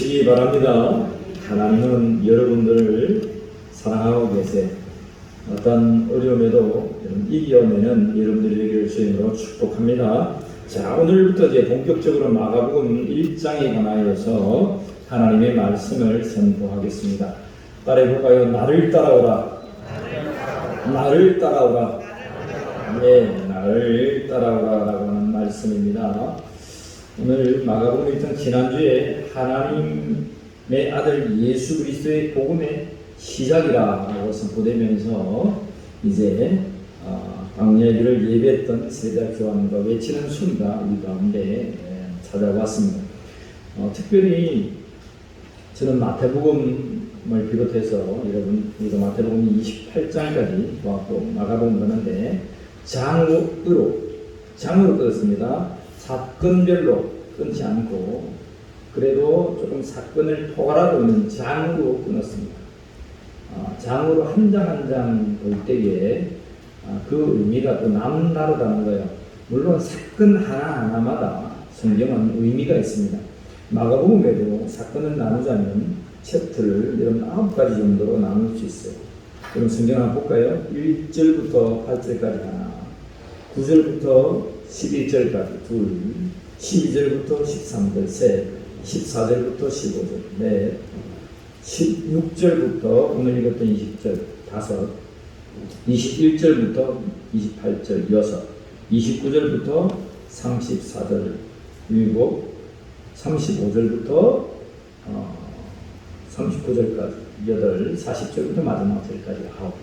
되시기 바랍니다. 하나님은 여러분들을 사랑하고 계세요. 어떤 어려움에도 이겨내는 여러분들이 되길 주님으로 축복합니다. 자, 오늘부터 이제 본격적으로 마가복음 1장에 관하여서 하나님의 말씀을 선포하겠습니다. 따라해볼까요? 나를 따라오라. 나를 따라오라. 네, 나를 따라오라라고 하는 말씀입니다. 오늘 마가복음 1장 지난주에 하나님의 아들 예수 그리스도의 복음의 시작이라고 선포되면서 이제 광야길을 예배했던 세자 교환과 외치는 순위가 우리 가운데 찾아왔습니다. 특별히 저는 마태복음을 비롯해서 여러분 우리가 마태복음 28장까지 보았고 마가복음 보는데 장으로 끊었습니다. 사건별로 끊지 않고 그래도 조금 사건을 포괄하고 있는 장으로 끊었습니다. 장으로 한 장 한 장 볼 때에 그 의미가 또 남다르다는 거예요. 물론 사건 하나하나마다 성경은 의미가 있습니다. 마가복음에도 사건을 나누자면 챕터를 이런 9가지 정도로 나눌 수 있어요. 그럼 성경 한번 볼까요? 1절부터 8절까지 하나, 9절부터 11절까지 둘, 12절부터 13절 셋, 14절부터 15절 넷, 16절부터 오늘 읽었던 20절 다섯, 21절부터 28절 여섯, 29절부터 34절 일곱, 35절부터 39절까지 여덟, 40절부터 마지막 절까지 아홉.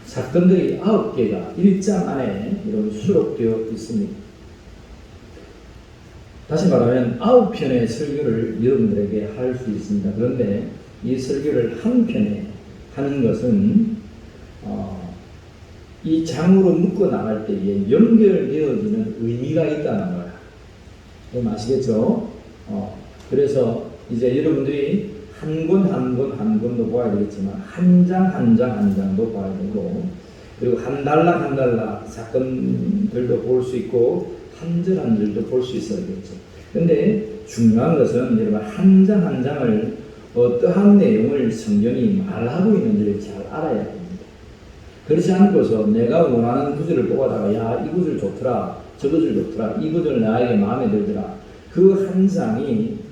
사건들이 9개가 1장 안에 이런 수록되어 있습니다. 다시 말하면 9편의 설교를 여러분들에게 할 수 있습니다. 그런데 이 설교를 한 편에 하는 것은 이 장으로 묶어 나갈 때에 연결되어지는 의미가 있다는 거야. 그럼 아시겠죠? 그래서 이제 여러분들이 한 권 한 권도 봐야 되겠지만 한 장 한 장도 봐야 되고 그리고 한 달락 사건들도 볼 수 있고 한 절 한 절도 볼 수 있어야겠죠. 근데 중요한 것은 여러분 한 장 한 장을 어떠한 내용을 성경이 말하고 있는지를 잘 알아야 됩니다. 그렇지 않고서 내가 원하는 구절을 뽑아다가 야, 이 구절 좋더라, 저 구절 좋더라, 이 구절 나에게 마음에 들더라. 그 한 장이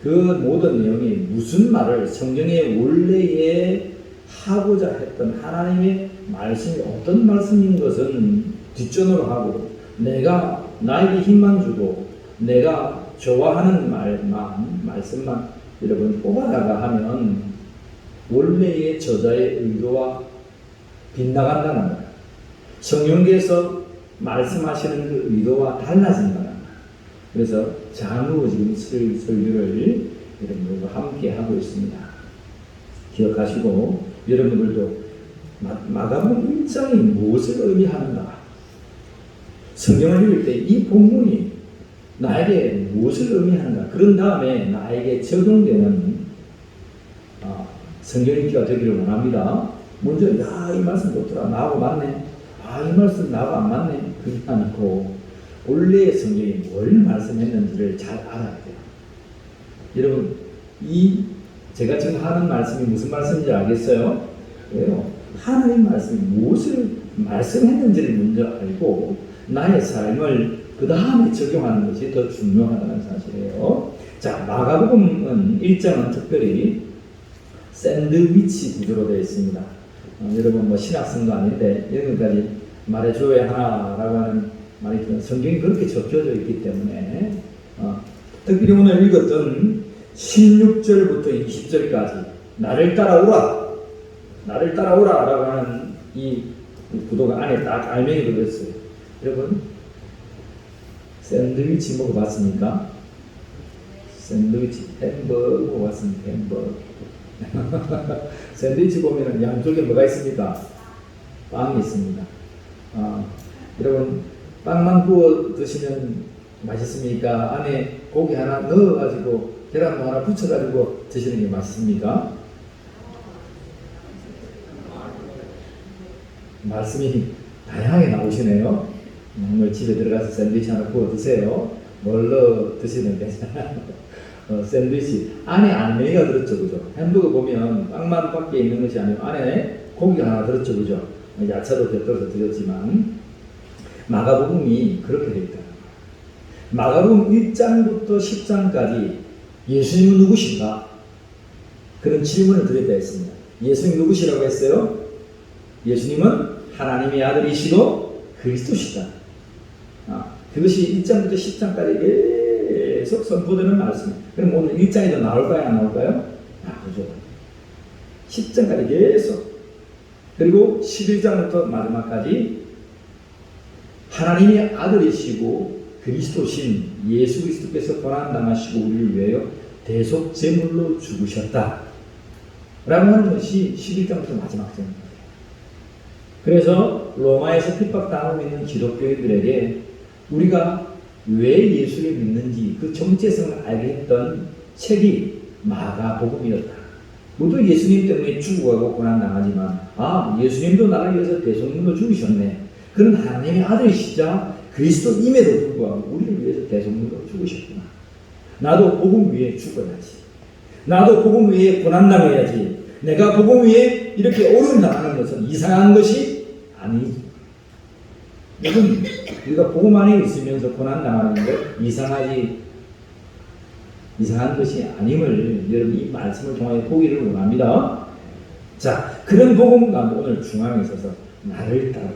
그 모든 내용이 무슨 말을 성경의 원래에 하고자 했던 하나님의 말씀이 어떤 말씀인 것은 뒷전으로 하고 내가 나에게 힘만 주고 내가 좋아하는 말씀만 여러분 뽑아다가 하면 원래의 저자의 의도와 빗나간다는 거예요. 성경에서 말씀하시는 그 의도와 달라진다는 거예요. 그래서 장으로 지금 설교를 여러분들과 함께 하고 있습니다. 기억하시고 여러분들도 마가복음 1장이 무엇을 의미하는가? 성경을 읽을 때 이 본문이 나에게 무엇을 의미하는가? 그런 다음에 나에게 적용되는 성경 읽기가 되기를 원합니다. 먼저 이 말씀 좋더라. 나하고 맞네. 이 말씀 나하고 안 맞네. 그렇게 않고 원래의 성경이 뭘 말씀했는지를 잘 알아야 돼요. 여러분 제가 지금 하는 말씀이 무슨 말씀인지 알겠어요? 왜요? 하나님 말씀이 무엇을 말씀했는지를 먼저 알고 나의 삶을 그 다음에 적용하는 것이 더 중요하다는 사실이에요. 자, 마가복음은 1장은 특별히 샌드위치 구조로 되어 있습니다. 여러분 신학생도 아닌데 여기까지 말해줘야 하나라고 하는 말이 있지만 성경이 그렇게 적혀져 있기 때문에 특별히 오늘 읽었던 16절부터 20절까지 나를 따라오라 라고 하는 이 구도가 안에 딱 알맹이 들어있어요. 여러분 샌드위치 먹어봤습니까? 샌드위치 햄버거 먹어봤습니까? 햄버거 샌드위치 보면 양쪽에 뭐가 있습니까? 빵이 있습니다. 여러분 빵만 구워 드시면 맛있습니까? 안에 고기 하나 넣어가지고 계란도 하나 붙여가지고 드시는 게 맛있습니까? 말씀이 다양하게 나오시네요. 오늘 집에 들어가서 샌드위치 하나 구워 드세요. 뭘로 드시는 괜찮아요. 샌드위치 안에 알맹이가 들었죠, 그죠? 햄버거 보면 빵만 밖에 있는 것이 아니고 안에 고기가 하나 들었죠, 그죠? 야채도 곁들여서 드렸지만 마가복음이 그렇게 되어 있다. 마가복음 1장부터 10장까지 예수님은 누구신가? 그런 질문을 드렸다 했습니다. 예수님 누구시라고 했어요? 예수님은 하나님의 아들이시고 그리스도시다. 그것이 1장부터 10장까지 계속 선포되는 말씀입니다. 그럼 오늘 1장에도 나올까요? 안 나올까요? 나오죠. 10장까지 계속. 그리고 11장부터 마지막까지 하나님의 아들이시고 그리스도신 예수 그리스도께서 고난당하시고 우리를 위하여 대속 제물로 죽으셨다 라고 하는 것이 11장부터 마지막 장입니다. 그래서 로마에서 핍박당하고 있는 기독교인들에게 우리가 왜 예수를 믿는지 그 정체성을 알게 했던 책이 마가복음이었다. 모두 예수님 때문에 죽어가고 고난당하지만 예수님도 나를 위해서 대속물로 죽으셨네. 그는 하나님의 아들이시자 그리스도임에도 불구하고 우리를 위해서 대속물로 죽으셨구나. 나도 복음 위에 죽어야지. 나도 복음 위에 고난당해야지. 내가 복음 위에 이렇게 오른당하는 것은 이상한 것이 아니지. 여러분, 우리가 복음 안에 있으면서 고난당하는 것 이상한 것이 아님을 여러분 이 말씀을 통해 보기를 원합니다. 자, 그런 복음 가운데 오늘 중앙에 있어서 나를 따르라.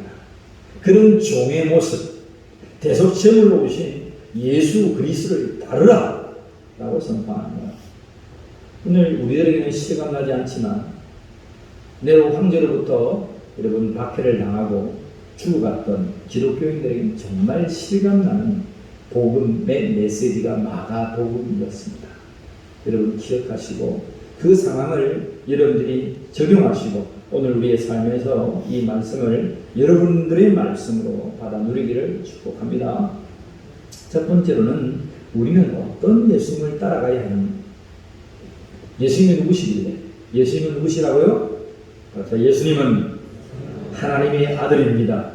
그런 종의 모습, 대속제물로 오신 예수 그리스도를 따르라 라고 선포합니다. 오늘 우리들에게는 실감나지 않지만 네로 황제로부터 여러분 박해를 당하고 죽어갔던 기독교인들에게는 정말 실감나는 복음의 메시지가 마가복음이었습니다. 여러분 기억하시고 그 상황을 여러분들이 적용하시고 오늘 우리의 삶에서 이 말씀을 여러분들의 말씀으로 받아 누리기를 축복합니다. 첫 번째로는 우리는 어떤 예수님을 따라가야 하는 예수님이 누구시길래? 예수님은 누구시라고요? 예수님은 하나님의 아들입니다.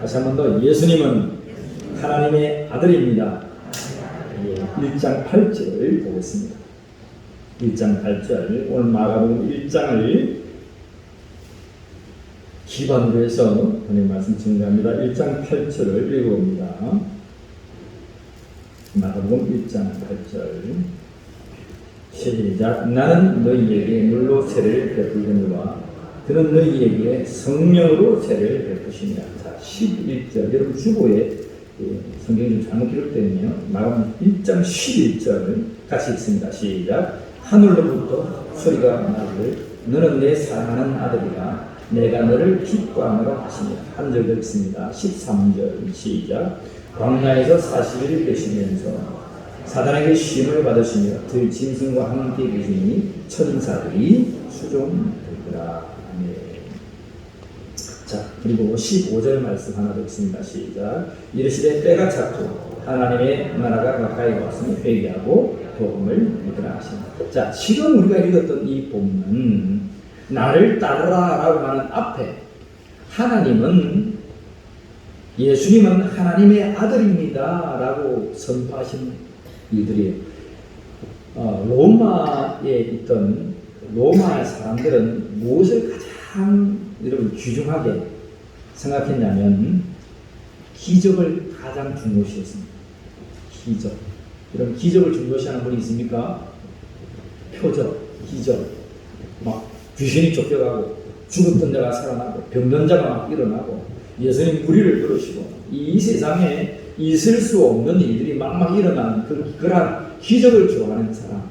다시 한 번 더 예수님은 하나님의 아들입니다. 1장 8절을 보겠습니다. 1장 8절 오늘 마가복음 1장을 기반으로 해서 오늘 말씀 증거합니다. 1장 8절을 읽어봅니다. 마가복음 1장 8절 시작. 나는 너희에게 물로 세를 베풀거니와 그는 너희에게 성령으로 세를 베푸시니라. 자, 11절 여러분 주보에 성경이 좀 잘못 기록되네요. 마가복음 1장 11절 같이 읽습니다. 시작. 하늘로부터 소리가 나기를 너는 내 사랑하는 아들이라 내가 너를 기뻐하노라 하시니라. 한 절 더 읽습니다. 13절 시작. 광야에서 40일을 계시면서 사단에게 시험을 받으시며 들 짐승과 함께 계시니 천사들이 수종되더라. 자, 그리고 15절 말씀 하나 더 있습니다. 시작. 이르시되 때가 찼고 하나님의 나라가 가까이 왔으니 회개하고 복음을 믿으라 하십니다. 자, 지금 우리가 읽었던 이 본문은 나를 따르라 라고 하는 앞에 하나님은 예수님은 하나님의 아들입니다 라고 선포하신 일들이에요. 로마에 있던 로마 사람들은 무엇을 가장 여러분 귀중하게 생각했냐면 기적을 가장 중요시했습니다. 기적. 여러분 기적을 중요시하는 분이 있습니까? 표적, 기적. 막 귀신이 쫓겨가고 죽었던 자가 살아나고 병든 자가 막 일어나고 예수님 무리를 부르시고 이 세상에 있을 수 없는 일들이 막 일어나는 그러한 기적을 좋아하는 사람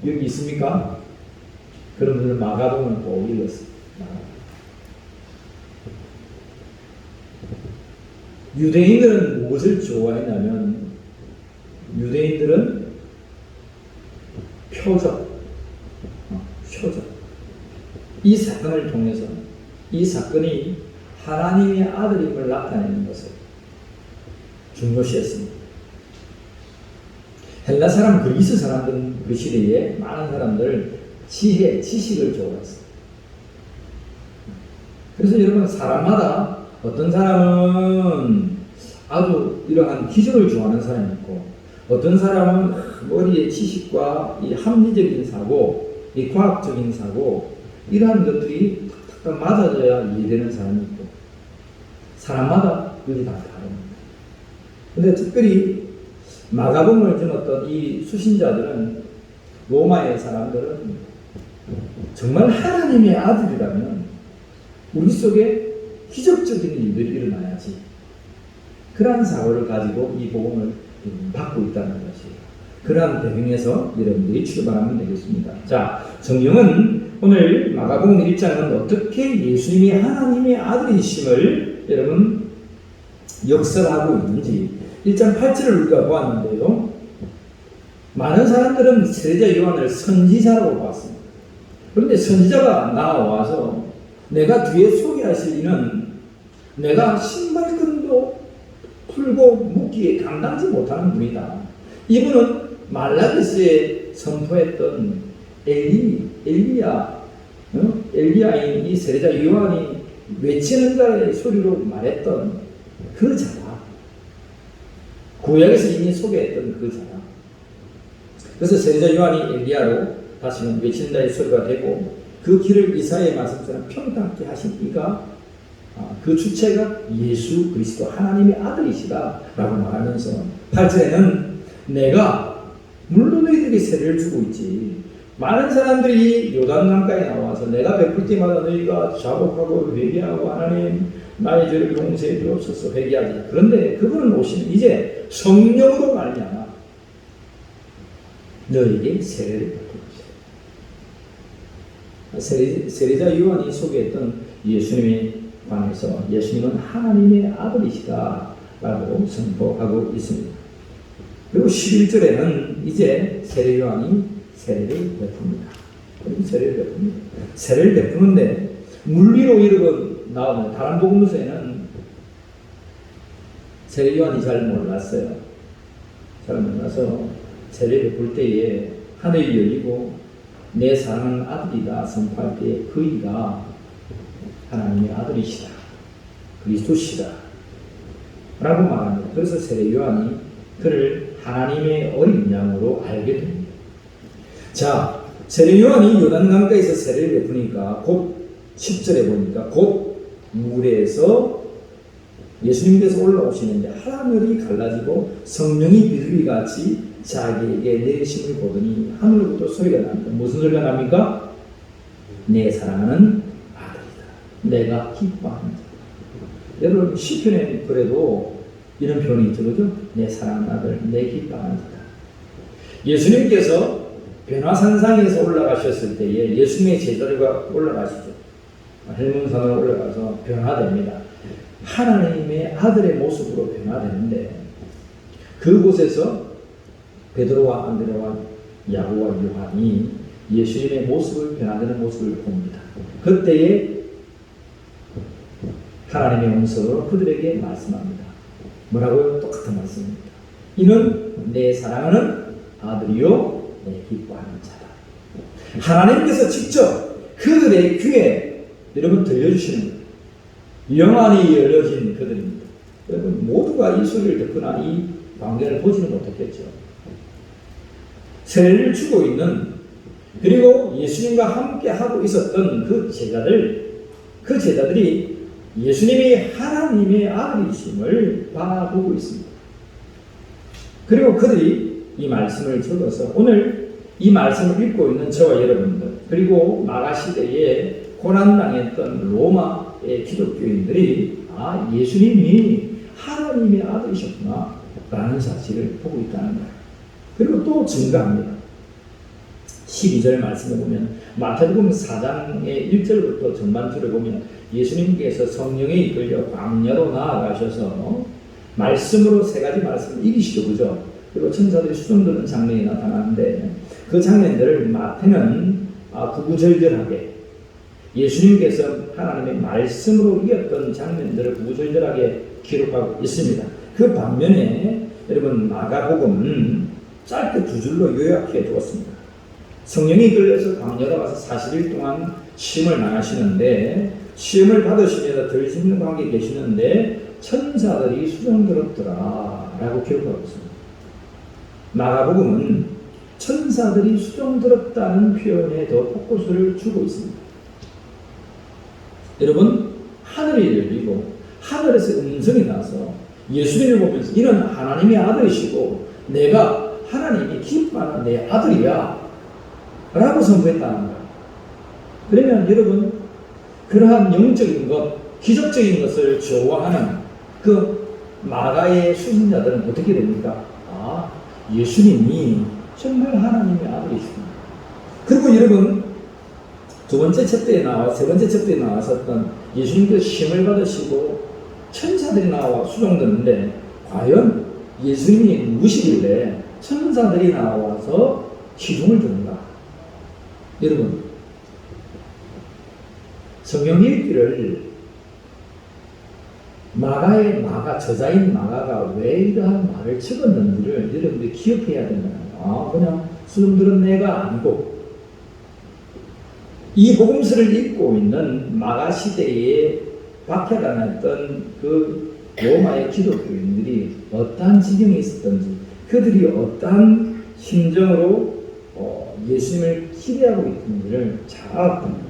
여기 있습니까? 그런 분들 마가복음을 꼭 읽었습니다. 유대인들은 무엇을 좋아했냐면 유대인들은 표적 이 사건을 통해서 이 사건이 하나님의 아들임을 나타내는 것을 중요시했습니다. 헬라 사람, 그리스 사람들은 그 시대에 많은 사람들 지혜, 지식을 좋아했어요. 그래서 여러분 사람마다 어떤 사람은 아주 이러한 기적을 좋아하는 사람이 있고 어떤 사람은 머리의 지식과 이 합리적인 사고, 이 과학적인 사고, 이러한 것들이 탁탁 맞아져야 이해되는 사람이 있고, 사람마다 그게 다 다릅니다. 근데 특별히 마가복음을 적었던 이 수신자들은, 로마의 사람들은 정말 하나님의 아들이라면 우리 속에 기적적인 일들이 일어나야지, 그러한 사고를 가지고 이 복음을 받고 있다는 것이에요. 그러한 배경에서 여러분들이 출발하면 되겠습니다. 자, 성경은 오늘 마가복음 1장은 어떻게 예수님이 하나님의 아들이심을 여러분 역설하고 있는지 1장 8절을 우리가 보았는데요. 많은 사람들은 세례자 요한을 선지자라고 봤습니다. 그런데 선지자가 나와서 내가 뒤에 소개하실 이는 내가 신발끈도 풀고 묶기에 감당지 못하는 분이다. 이분은 말라기스에 선포했던 엘리야인 이 세례자 요한이 외치는 자의 소리로 말했던 그 자다. 구약에서 이미 소개했던 그 자다. 그래서 세례자 요한이 엘리야로 다시는 외치는 자의 소리가 되고, 그 길을 이사야의 말씀처럼 평탄케 하신 이가 그 주체가 예수 그리스도 하나님의 아들이시다 라고 말하면서 8절에는 내가 물론 너희들에게 세례를 주고 있지, 많은 사람들이 요단강가에 나와서 내가 베풀 때마다 너희가 자복하고 회개하고 하나님 나의 죄를 용서해 주옵소서 회개하지. 그런데 그분은 오시면 이제 성령으로 말미암아 너희에게 세례를 베풀 것이다. 세례자 요한이 소개했던 예수님에 관해서 예수님은 하나님의 아들이시다 라고 선포하고 있습니다. 그리고 11절에는 이제 세례 요한이 세례를 베풉니다. 세례를 베푸는데 물리로 이르고 나오는 다른 복음서에는 세례 요한이 잘 몰랐어요. 잘 몰라서 세례 베풀 때에 하늘이 열리고 내 사랑하는 아들이다 선포할 때 그이가 하나님의 아들이시다, 그리스도시다 라고 말합니다. 그래서 세례 요한이 그를 하나님의 어린 양으로 알게 됩니다. 자, 세례 요한이 요단강가에서 세례를 베푸니까 곧 10절에 보니까 곧 물에서 예수님께서 올라오시는데 하늘이 갈라지고 성령이 비둘기같이 자기에게 내리심을 보더니 하늘로부터 소리가 납니다. 무슨 소리가 납니까? 내 사랑하는 아들이다, 내가 기뻐하는 자다. 여러분 시편에 그래도 이런 표현이 있죠, 그죠? 내 사랑하는 아들, 내 기뻐하는 자다. 예수님께서 변화산상에서 올라가셨을 때에 예수님의 제자들과 올라가시죠. 헬몬산으로 올라가서 변화됩니다. 하나님의 아들의 모습으로 변화되는데 그곳에서 베드로와 안드레와 야고와 요한이 예수님의 모습을 변화되는 모습을 봅니다. 그때에 하나님의 음성으로 그들에게 말씀합니다. 뭐라고요? 똑같은 말씀입니다. 이는 내 사랑하는 아들이요 내 기뻐하는 자다. 하나님께서 직접 그들의 귀에 여러분 들려주시는 거예요. 영안이 열려진 그들입니다. 여러분 모두가 이 소리를 듣거나 이 광경을 보지는 못했겠죠. 세례를 주고 있는, 그리고 예수님과 함께 하고 있었던 그 제자들이 예수님이 하나님의 아들이심을 바라보고 있습니다. 그리고 그들이 이 말씀을 적어서 오늘 이 말씀을 읽고 있는 저와 여러분들, 그리고 마가 시대에 고난당했던 로마의 기독교인들이 예수님이 하나님의 아들이셨구나 라는 사실을 보고 있다는 거예요. 그리고 또 증가합니다. 12절 말씀을 보면 마태복음 4장의 1절부터 전반절을 보면 예수님께서 성령에 이끌려 광야로 나아가셔서 말씀으로 세 가지 말씀을 이기시죠, 그죠? 그리고 천사들이 수종드는 장면이 나타나는데 그 장면들을 마태는 구구절절하게 예수님께서 하나님의 말씀으로 이겼던 장면들을 구구절절하게 기록하고 있습니다. 그 반면에 여러분 마가복음은 짧게 두 줄로 요약해 두었습니다. 성령이 이끌려서 광야로 가서 40일 동안 시험을 당하시는데 시험을 받으시면서 들으시는 관계 계시는데 천사들이 수종들었더라 라고 기록하고 있습니다. 마가복음은 천사들이 수종들었다는 표현에 더 포커스를 주고 있습니다. 여러분, 하늘이 열리고 하늘에서 음성이 나서 예수님을 보면서 이런 하나님의 아들이시고 내가 하나님이 기뻐하는 내 아들이야 라고 선포했다는 거예요. 그러면 여러분, 그러한 영적인 것, 기적적인 것을 좋아하는 그 마가의 수신자들은 어떻게 됩니까? 아, 예수님이 정말 하나님의 아들이시구나. 그리고 여러분, 세 번째 첩대에 나왔었던 예수님께서 힘을 받으시고 천사들이 나와 수종드는데 과연 예수님이 누구시길래 천사들이 나와서 기둥을 드는가? 여러분, 성경 읽기를 저자인 마가가 왜 이러한 말을 적었는지를 여러분들이 기억해야 된다는 거예요. 그냥 수종들은 내가 아니고 이 복음서를 읽고 있는 마가 시대에 박해당했던 그 로마의 기독교인들이 어떠한 지경에 있었던지 그들이 어떠한 심정으로 예수님을 기대하고 있는지를 잘 알았답니다.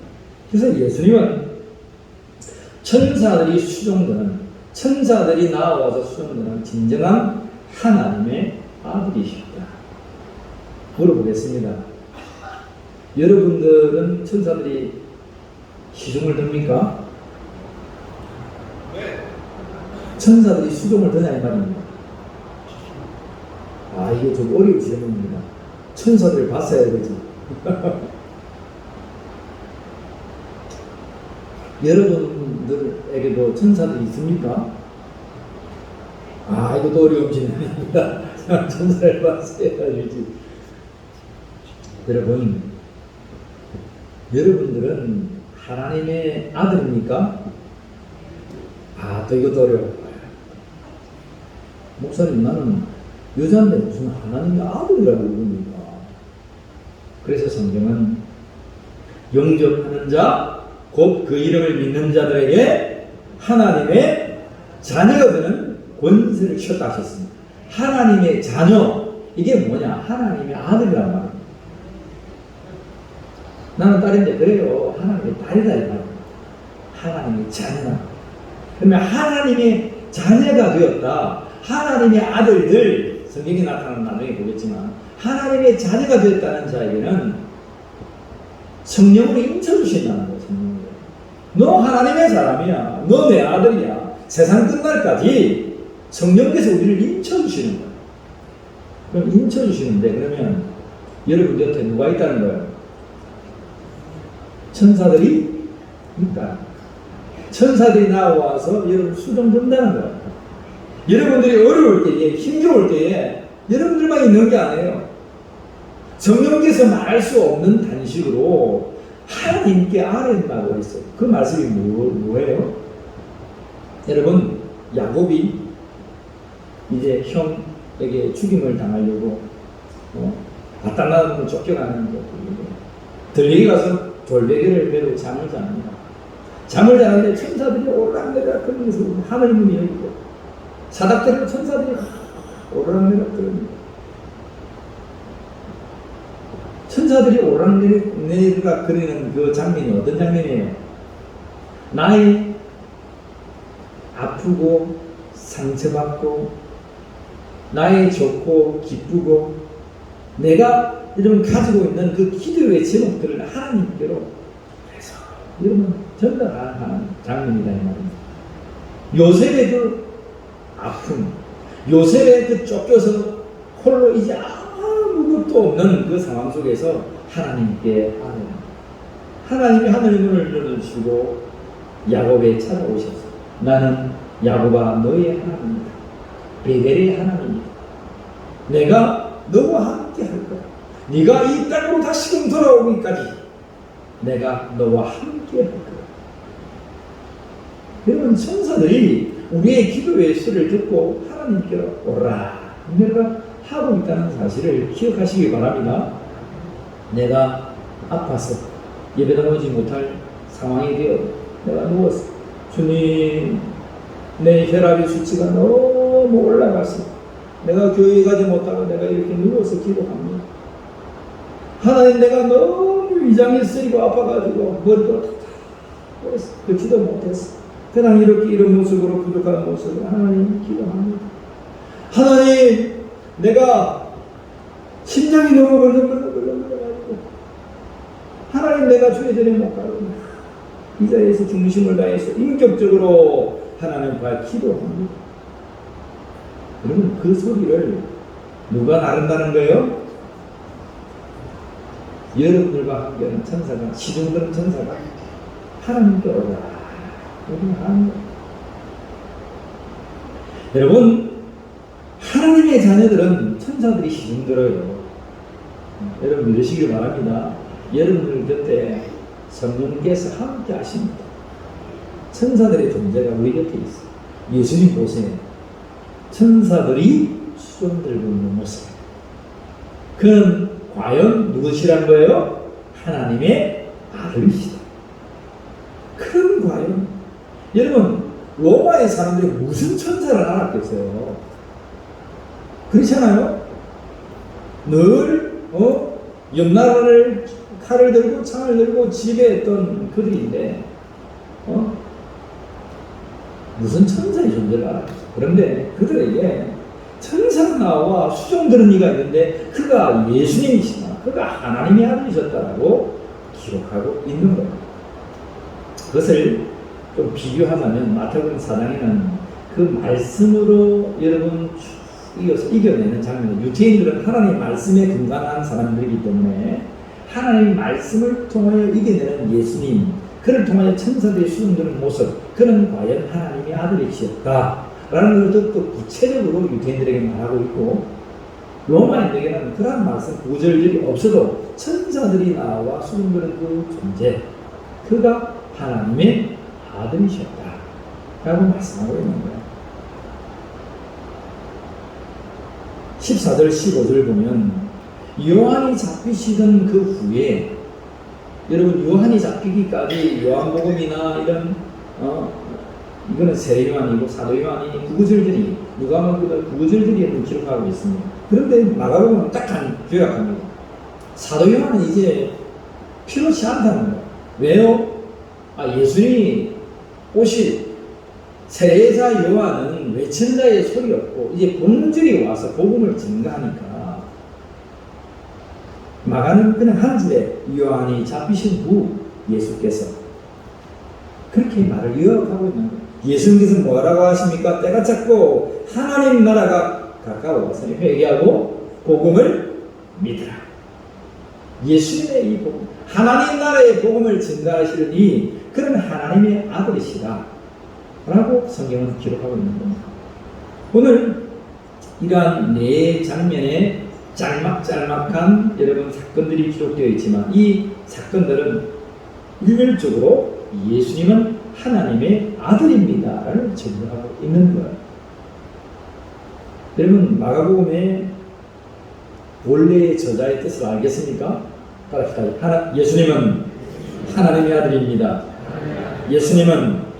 그래서 예수님은 천사들이 나와서 수종드는 진정한 하나님의 아들이십니다. 물어보겠습니다. 여러분들은 천사들이 시종을 듭니까? 네. 천사들이 수종을 드냐 이 말입니다. 이게 좀 어려운 질문입니다. 천사들을 봤어야 되죠. 여러분들에게도 천사들이 있습니까? 이것도 어려운 질문입니다. 천사를 봤어야 되지. 여러분들은 하나님의 아들입니까? 또 이것도 어려워요. 목사님, 나는 여자인데 무슨 하나님의 아들이라고 그럽니까? 그래서 성경은 영접하는 자, 곧 그 이름을 믿는 자들에게 하나님의 자녀가 되는 권세를 주셨다 하셨습니다. 하나님의 자녀, 이게 뭐냐? 하나님의 아들이란 말입니다. 나는 딸인데 그래요. 하나님의 딸이다 이 말입니다. 하나님의 자녀다. 그러면 하나님의 자녀가 되었다. 하나님의 아들들, 성경이 나타나는 나중에 보겠지만 하나님의 자녀가 되었다는 자에게는 성령으로 인쳐주신다는 거예요. 성령으로. 너 하나님의 사람이야. 너 내 아들이야. 세상 끝날까지 성령께서 우리를 인쳐주시는 거예요. 그럼 인쳐주시는데 그러면 여러분 곁에 누가 있다는 거예요? 천사들이 있다. 천사들이 나와서 여러분 수종든다는 거예요. 여러분들이 어려울 때에, 힘겨울 때에 여러분들만 있는 게 아니에요. 성령께서 말할 수 없는 단식으로 하나님께 아뢰다고 했어요. 그 말씀이 뭐예요? 여러분, 야곱이 이제 형에게 죽임을 당하려고 바탕나무로 쫓겨가는 거. 들리기 가서 돌베개를 메고 잠을 잡니다. 잠을 자는데 천사들이 오락내락 그러면서 하늘 문이 열리고 사닥대로 천사들이 오락내락 그럽니다. 천사들이 오락내락 그리는 그 장면이 어떤 장면이에요? 나의 아프고 상처받고 나의 좋고 기쁘고 내가 여러분 가지고 있는 그 기도의 제목들을 하나님께로 그래서 여러분 전달하는 장면이다 이 말입니다. 요셉의 그 아픔, 요셉의 그 쫓겨서 홀로 이제 아무것도 없는 그 상황 속에서 하나님께 하나님이 하늘의 문을 열어주시고 야곱에 찾아오셔서 나는 야곱아 너의 하나님이다. 베델의 하나님이다. 내가 너와 함께 할 거야. 네가 이 땅으로 다시금 돌아오기까지 내가 너와 함께 할 거야. 여러분 천사들이 우리의 기도의 소리를 듣고 하나님께로 오라 내가 하고 있다는 사실을 기억하시기 바랍니다. 내가 아파서 예배당 오지 못할 상황이 되어 내가 누웠어. 주님 내 혈압의 수치가 너무 올라가서 내가 교회 가지 못하고 내가 이렇게 누워서 기도합니다. 하나님, 내가 너무 위장이 쓰리고 아파가지고 머리도 걷지도 못했어. 그냥 이렇게 이런 모습으로, 부족한 모습으로 하나님 기도합니다. 하나님, 내가 심장이 너무 벌렁벌렁거려가지고 하나님, 내가 주의 전에 못 가고 이 자리에서 중심을 다해서 인격적으로 하나님 앞에 기도합니다. 여러분, 그 소리를 누가 나른다는 거예요? 여러분들과 함께하는 천사가, 시중들은 천사가 하나님께 오라 하는 거예요. 여러분, 하나님의 자녀들은 천사들이 시중들어요. 여러분 믿으시길 바랍니다. 여러분들 곁에 성령께서 함께 하십니다. 천사들의 존재가 우리 곁에 있어요. 예수님 보세요. 천사들이 수종 들고 있는 모습. 그는 과연 누구시란 거예요? 하나님의 아들이시다. 그럼 과연 여러분, 로마의 사람들이 무슨 천사를 알았겠어요? 그렇잖아요? 늘 옆나라를 칼을 들고 창을 들고 지배했던 그들인데 무슨 천사의 존재를 알았겠어요? 그런데 그들에게 천사나와 수종드는 이가 있는데 그가 예수님이시나 그가 하나님의 아들이셨다라고 기록하고 있는 거예요. 그것을 좀 비교하자면 마태복음 4장에는 그 말씀으로 여러분 이어서 이겨내는 장면. 유대인들은 하나님의 말씀에 근간한 사람들이기 때문에 하나님의 말씀을 통하여 이겨내는 예수님, 그를 통하여 천사들이 수종드는 모습, 그는 과연 하나님의 아들이시였다 라는 것을 또 구체적으로 유대인들에게 말하고 있고, 로마인들에게는 그러한 말씀 구절들이 없어도 천사들이 나와 수종드는 그 존재, 그가 하나님의 아들이셨다 라고 말씀하고 있는 거예요. 14절 15절 보면 요한이 잡히시던 그 후에, 여러분 요한이 잡히기까지 요한복음이나 이런 이거는 세례 요한이고 사도 요한이 구구절절히 누가복음은 구구절절히 기록하고 있습니다. 그런데 마가복음은 딱 요약합니다. 사도 요한은 이제 필요치 않다는 거예요. 왜요? 예수님이 오실 세례자 요한은 외친 자의 소리였고 이제 본질이 와서 복음을 증가하니까 마가는 그냥 한 줄에 요한이 잡히신 후 예수께서 그렇게 말을 요약하고 있는 거예요. 예수님께서 뭐라고 하십니까? 때가 찼고 하나님 나라가 가까워서 회개하고 복음을 믿으라. 예수님의 이 복음, 하나님 나라의 복음을 증가하시려니 그는 하나님의 아들이시다 라고 성경은 기록하고 있는 겁니다. 오늘 이러한 네 장면에 짤막짤막한 여러분 사건들이 기록되어 있지만 이 사건들은 일률적으로 예수님은 하나님의 아들입니다 라는 증거하고 있는 거예요. 여러분 마가복음의 원래의 저자의 뜻을 알겠습니까? 따라합시다. 예수님은 하나님의 아들입니다. 예수님은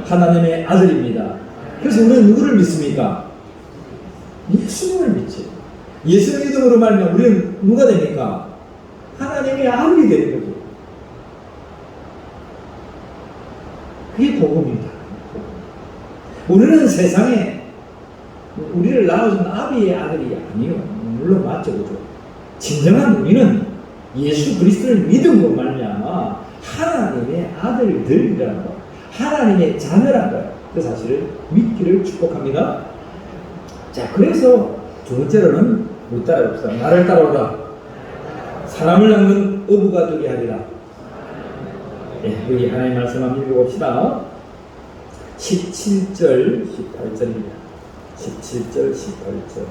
하나님의 아들입니다. 그래서 우리는 누구를 믿습니까? 예수님을 믿지. 예수를 믿음으로 말하면 우리는 누가 됩니까? 하나님의 아들이 되는 거죠. 그게 복음입니다. 우리는 세상에 우리를 낳아준 아비의 아들이 아니요. 물론 맞죠, 그죠? 진정한 우리는 예수 그리스도를 믿음으로 말미암아 하나님의 아들들이라는 거, 하나님의 자녀라는 거예요. 그 사실을 믿기를 축복합니다. 자, 그래서 두 번째로는 못 따라옵시다. 나를 따라오라. 사람을 낚는 어부가 되게 하리라. 여기 하나님의 말씀 한번 읽어봅시다. 17절, 18절입니다. 17절, 18절.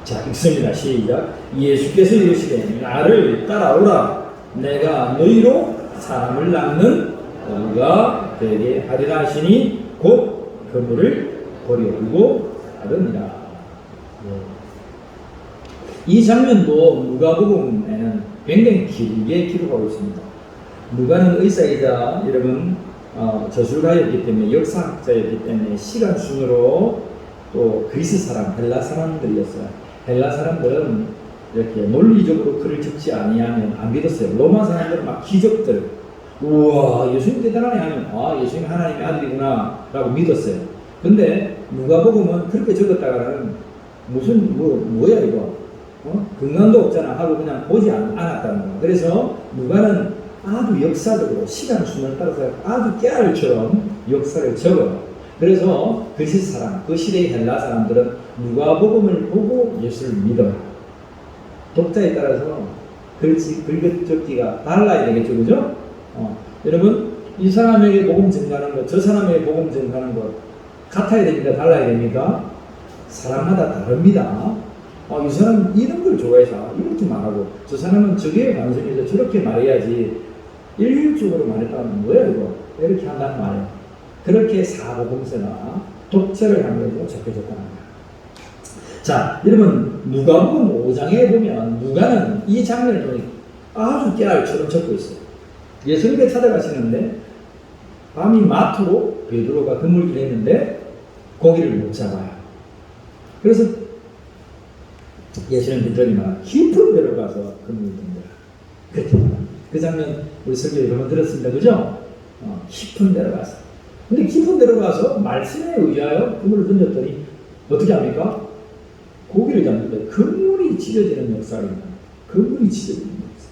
자, 읽습니다. 시작. 예수께서 이르시되 나를 따라오라. 내가 너희로 사람을 낚는 어부가 되게 하리라 하시니 곧 그물을 버려두고 가느니라. 이 장면도 누가복음에는 굉장히 길게 기록하고 있습니다. 누가는 의사이자 여러분 저술가였기 때문에 역사학자였기 때문에 시간 순으로 또 그리스 사람, 헬라 사람들이었어요. 헬라 사람들은 이렇게 논리적으로 글을 적지 아니하면 안 믿었어요. 로마 사람들은 막 기적들, 우와 예수님 대단하네 하면 아 예수님 하나님의 아들이구나 라고 믿었어요. 근데 누가복음은 그렇게 적었다가는 무슨 뭐야 이거 근간도 없잖아 하고 그냥 보지 않았다는 거야. 그래서 누가는 아주 역사적으로 시간 순을 따라서 아주 깨알처럼 역사를 적어요. 그래서 그리스 사람, 그 시대의 헬라 사람들은 누가복음을 보고 예수를 믿어요. 독자에 따라서 글적기가 달라야 되겠죠, 그죠? 여러분 이 사람에게 복음 전가하는 것, 저 사람에게 복음 전가하는 것 같아야 됩니까? 달라야 됩니까? 사람마다 다릅니다. 이 사람은 이런 걸 좋아해서 이렇게 말하고 저 사람은 저게 관심이서 저렇게 말해야지 일률적으로 말했다면 뭐야 이거 이렇게 한다는 말이에요. 그렇게 사복음서나 독자를 하면서 적혀졌다는 거예요. 자, 여러분 누가복음 5장에 보면 누가는 이 장면을 아주 깨알처럼 적고 있어요. 예수님께 찾아가시는데 밤이 많도록 베드로가 그물길에 했는데 고기를 못 잡아요. 그래서 예수님 베드로이 말한 깊은 데로 가서 그물을 던져라. 그렇게 말합니다. 그 장면 우리 설교 여러 번 들었습니다. 그죠? 깊은 데로 가서. 근데 깊은 데로 가서 말씀에 의하여 그물을 던졌더니 어떻게 합니까? 고기를 잡는데 그물이 찢어지는 역사입니다. 그물이 찢어지는 역사.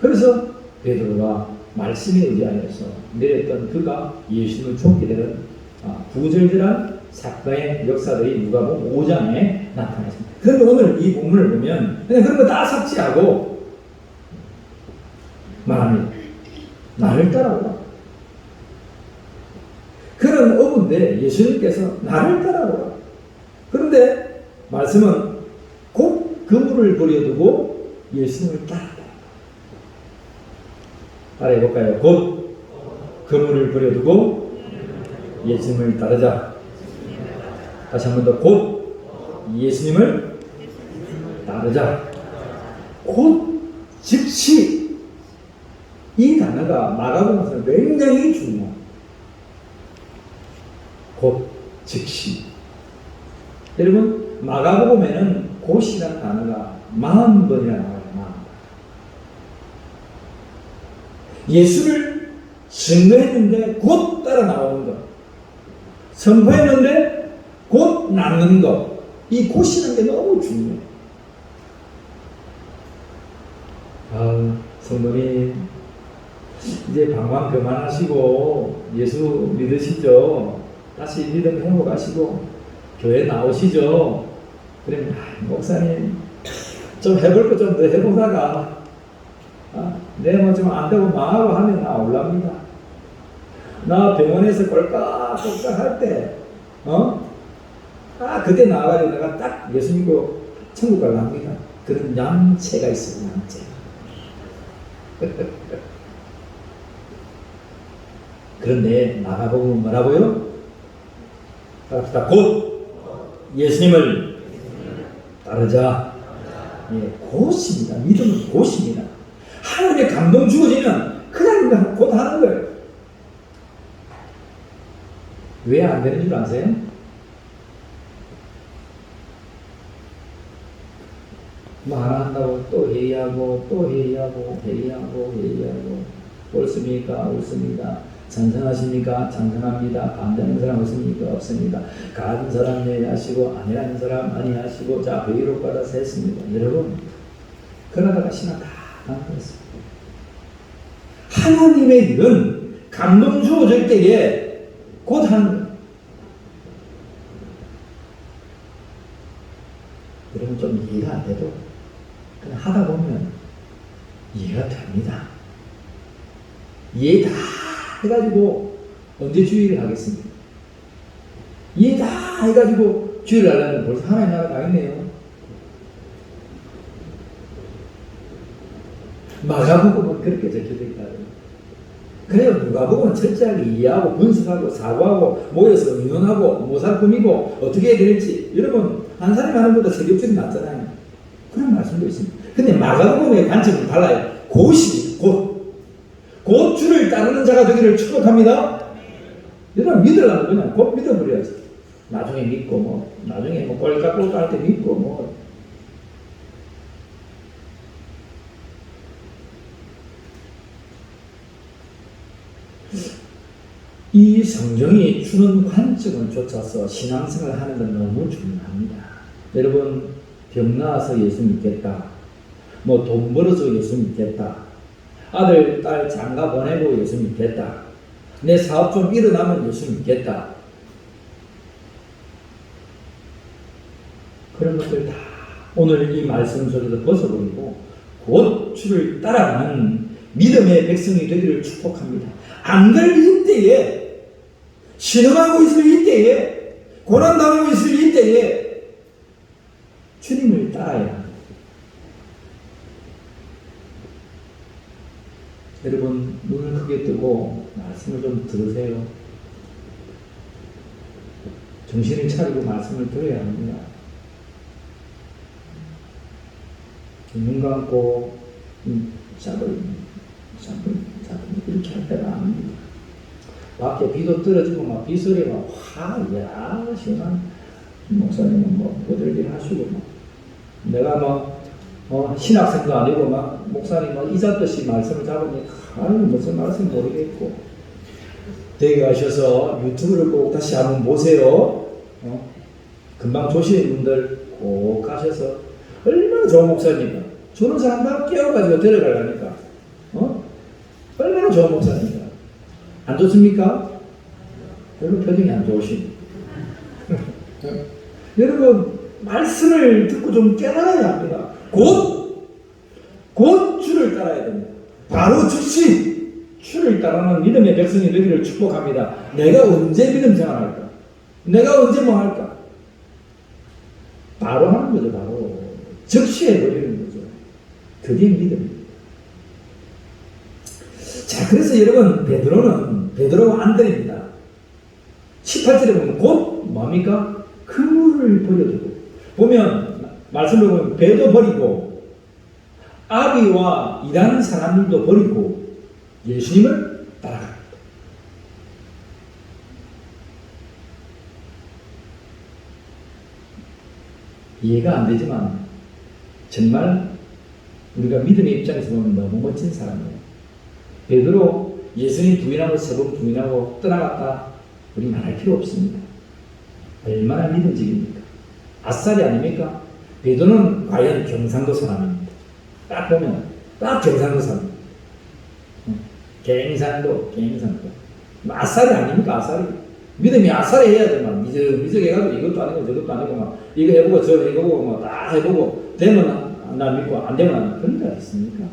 그래서 베드로가 말씀에 의하여서 내렸던 그가 예수님을 쫓게 되는 구절절한 사건의 역사들이 누가복음 5장에 나타났습니다. 그런데 오늘 이 본문을 보면 그냥 그런 거 다 삭제하고 말합니다. 나를 따라오라. 그런 어부인데 예수님께서 나를 따라오라. 그런데 말씀은 곧 그물을 버려두고 예수님을 따랐다. 따라해볼까요? 곧 그물을 버려두고 예수님을 따르자. 다시 한 번 더 곧 예수님을 따르자. 곧 즉시 이 단어가 마가복음에서 굉장히 중요해요. 곧 즉시. 여러분 마가복음에는 곧이라는 단어가 40번이나 나와요. 40번. 예수를 증거했는데 곧 따라 나오는 것, 선포했는데 곧 낳는 것, 이 곧이라는 게 너무 중요해요. 성도님 이제 방황 그만하시고 예수 믿으시죠? 다시 믿음 회복하시고 교회 나오시죠? 그러면 목사님 좀 해볼 거 좀 더 해보다가 내 뭐 좀 안 되고 망하고 하면 나 올랍니다. 나 병원에서 꼴깍꼴깍 할 때 그때 나와가지고 내가 딱 예수 믿고 천국 가려 합니다. 그런 양체가 있어요. 양체. 그런데 마가복음은 뭐라고요? 따릅시다. 곧 예수님을 따르자. 곧입니다. 믿음은 곧입니다. 하나님의 감동 주어지면 그냥 곧 하는 거예요. 왜 안 되는 줄 아세요? 뭐 하나 한다고 또 회의하고 또 회의하고 옳습니까? 옳습니다. 찬성하십니까? 찬성합니다. 반대하는 사람 없습니까? 없습니다. 가진 사람 회의하시고 아니라는 사람 아니하시고 자 회의로 받아서 했습니다. 여러분 그러다가 신앙 다 망했습니다. 하나님의 일은 감동 주어질 때에 곧 하는 거예요. 여러분 좀 이해가 안 돼도 그냥 하다 보면 이해가 됩니다. 이해 다 해가지고 언제 주의를 하겠습니까? 이해 다 해가지고 주의를 하려면 벌써 하나님 나라 가겠네요. 마가복음은 그렇게 적혀져 있다. 그래요. 누가복음은 철저하게 이해하고 분석하고 사고하고 모여서 의논하고 모살 꾸미고 어떻게 해야 될지. 여러분 한 사람이 하는 것보다 세격줄이 낫잖아요. 그런 말씀도 있습니다. 근데 마가복음의 관점은 달라요. 곧이 곧 주를 따르는 자가 되기를 축복합니다. 여러분 믿으려면 그냥 곧 믿어버려야지. 나중에 믿고 나중에 꼴깍꼴깍 할 때 믿고 이 성경이 주는 관점을 쫓아서 신앙생활을 하는 건 너무 중요합니다. 여러분 병 나아서 예수 믿겠다. 돈 벌어서 예수 믿겠다. 아들, 딸 장가 보내고 예수 믿겠다. 내 사업 좀 일어나면 예수 믿겠다. 그런 것들 다 오늘 이 말씀 속에서 벗어버리고 곧 주를 따라가는 믿음의 백성이 되기를 축복합니다. 안 될 이때에, 신음하고 있을 이때에, 고난당하고 있을 이때에 주님을 따라야 합니다. 여러분 눈을 크게 뜨고 말씀을 좀 들으세요. 정신을 차리고 말씀을 들어야 합니다. 눈 감고 짝을 이렇게 할 때가 아닙니다. 밖에 비도 떨어지고 비 소리가 야 시원한 목사님은 보들길 하시고 내가 신학생도 아니고 목사님 이자듯이 말씀을 잡으니까 무슨 말씀 모르겠고 댁에 가셔서 유튜브를 꼭 다시 한번 보세요. 금방 조시는 분들 꼭 가셔서 얼마나 좋은 목사입니까? 저런 사람 다 깨워가지고 데려가려니까 얼마나 좋은 목사입니까? 안 좋습니까? 여러분 표정이 안 좋으시네. 여러분 말씀을 듣고 좀 깨달아야 합니다. 곧 주를 따라야 됩니다. 바로 즉시 주를 따르는 믿음의 백성이 되기를 축복합니다. 내가 언제 믿음 생활할까? 내가 언제 할까? 바로 하는 거죠. 바로 즉시 해버리는 거죠. 그게 믿음입니다. 자, 그래서 여러분 베드로가 안드레입니다. 18절에 보면 곧 뭡니까? 그물을 버려두고 보면 말씀을 보면 배도 버리고 아비와 일하는 사람들도 버리고 예수님을 따라갑니다. 이해가 안 되지만 정말 우리가 믿음의 입장에서 보면 너무 멋진 사람이에요. 베드로 예수님 부인하고 3번 부인하고 떠나갔다 우리 말할 필요 없습니다. 얼마나 믿음직입니까? 아싸리 아닙니까? 베드로는 과연 경상도 사람입니다. 딱 보면 딱 경상도 사람. 경상도 아싸리 아닙니까? 아싸리. 믿음이 아싸리 해야 돼. 미적 해가지고 이것도 아니고 저것도 아니고 이거 해보고 저거 해보고 다 해보고 되면 나 믿고 안 되면 안 그런 데가 있습니까?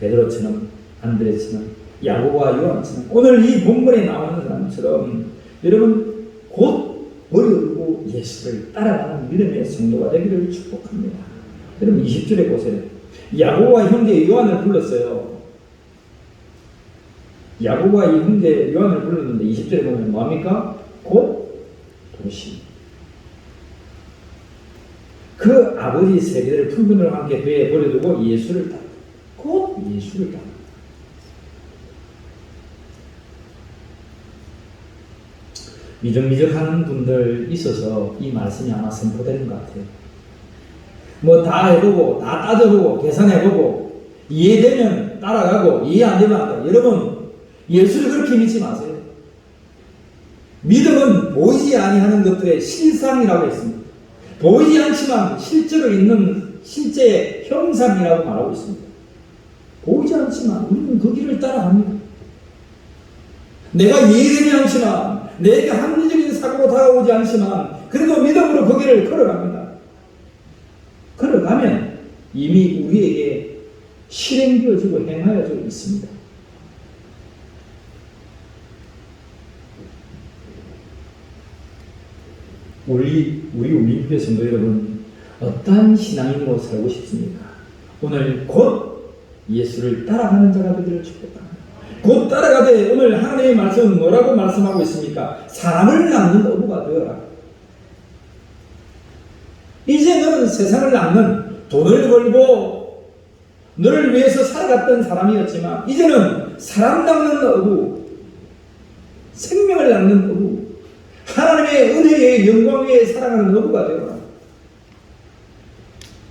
베드로처럼 안드레처럼 야고보와 요한처럼 오늘 이 본문에 나오는 사람처럼 여러분 곧 버리고 예수를 따라가는 믿음의 성도가 되기를 축복합니다. 여러분 20절에 보세요. 야고보와 형제 요한을 불렀어요. 야고보와 이 형제 요한을 불렀는데 20절에 보면 뭐합니까? 곧 도시. 그 아버지 세계를 풀분을 함께 배에 버려두고 예수를 따라. 곧 예수를 따라. 미적미적하는 분들 있어서 이 말씀이 아마 선포되는 것 같아요. 다 해보고 다 따져보고 계산해보고 이해되면 따라가고 이해 안 되면 안 돼. 여러분 예수를 그렇게 믿지 마세요. 믿음은 보이지 아니하는 것들의 실상이라고 했습니다. 보이지 않지만 실제로 있는 실제의 형상이라고 말하고 있습니다. 보이지 않지만 우리는 그 길을 따라갑니다. 내가 이해되지 않지만 내게 합리적인 사고로 다가오지 않지만 그래도 믿음으로 그 길을 걸어갑니다. 걸어가면 이미 우리에게 실행되어지고 행하여져 있습니다. 우리 올림픽 성도 여러분 어떠한 신앙인으로 살고 싶습니까? 오늘 곧 예수를 따라가는 자가 되기를 축복합니다. 곧 따라가되 오늘 하나님의 말씀은 뭐라고 말씀하고 있습니까? 사람을 낚는 어부가 되어라. 이제 너는 세상을 낚는 돈을 벌고 너를 위해서 살아갔던 사람이었지만 이제는 사람 낚는 어부 생명을 낳는 어부, 하나님의 은혜의 영광 위에 살아가는 어부가 되어라.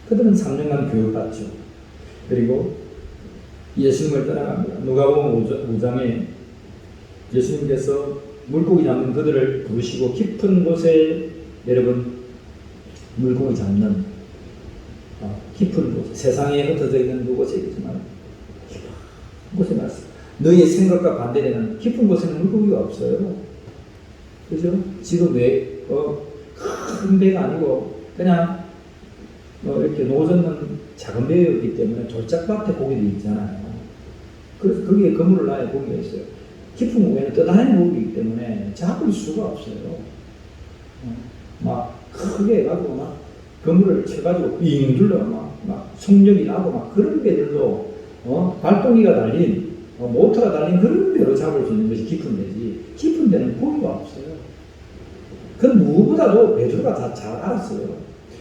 그들은 3년간 교육받죠. 그리고 예수님을 따라갑니다. 누가복음 5장에 예수님께서 물고기 잡는 그들을 부르시고 깊은 곳에 여러분 물고기 잡는 깊은 곳, 세상에 흩어져 있는 그곳에 있지만 깊은 곳에 말씀. 너희의 생각과 반대되는 깊은 곳에는 물고기가 없어요. 그죠? 지금 왜 큰 배가 아니고 그냥 이렇게 노젓는 작은 배였기 때문에 돌짝밭에 고기도 있잖아요. 그래서 거기에 그물을 놔야 고기가 있어요. 깊은 곳에는 떠다니는 고기이기 때문에 잡을 수가 없어요. 막 크게 해가지고 막 그물을 쳐가지고 빙 둘러 막 속력이 나고 막 그런 배들도 발동기가 달린 모터가 달린 그런 배로 잡을 수 있는 것이 깊은 배지. 깊은 배는 고기가 없어요. 그 누구보다도 베드로가 다 잘 알았어요.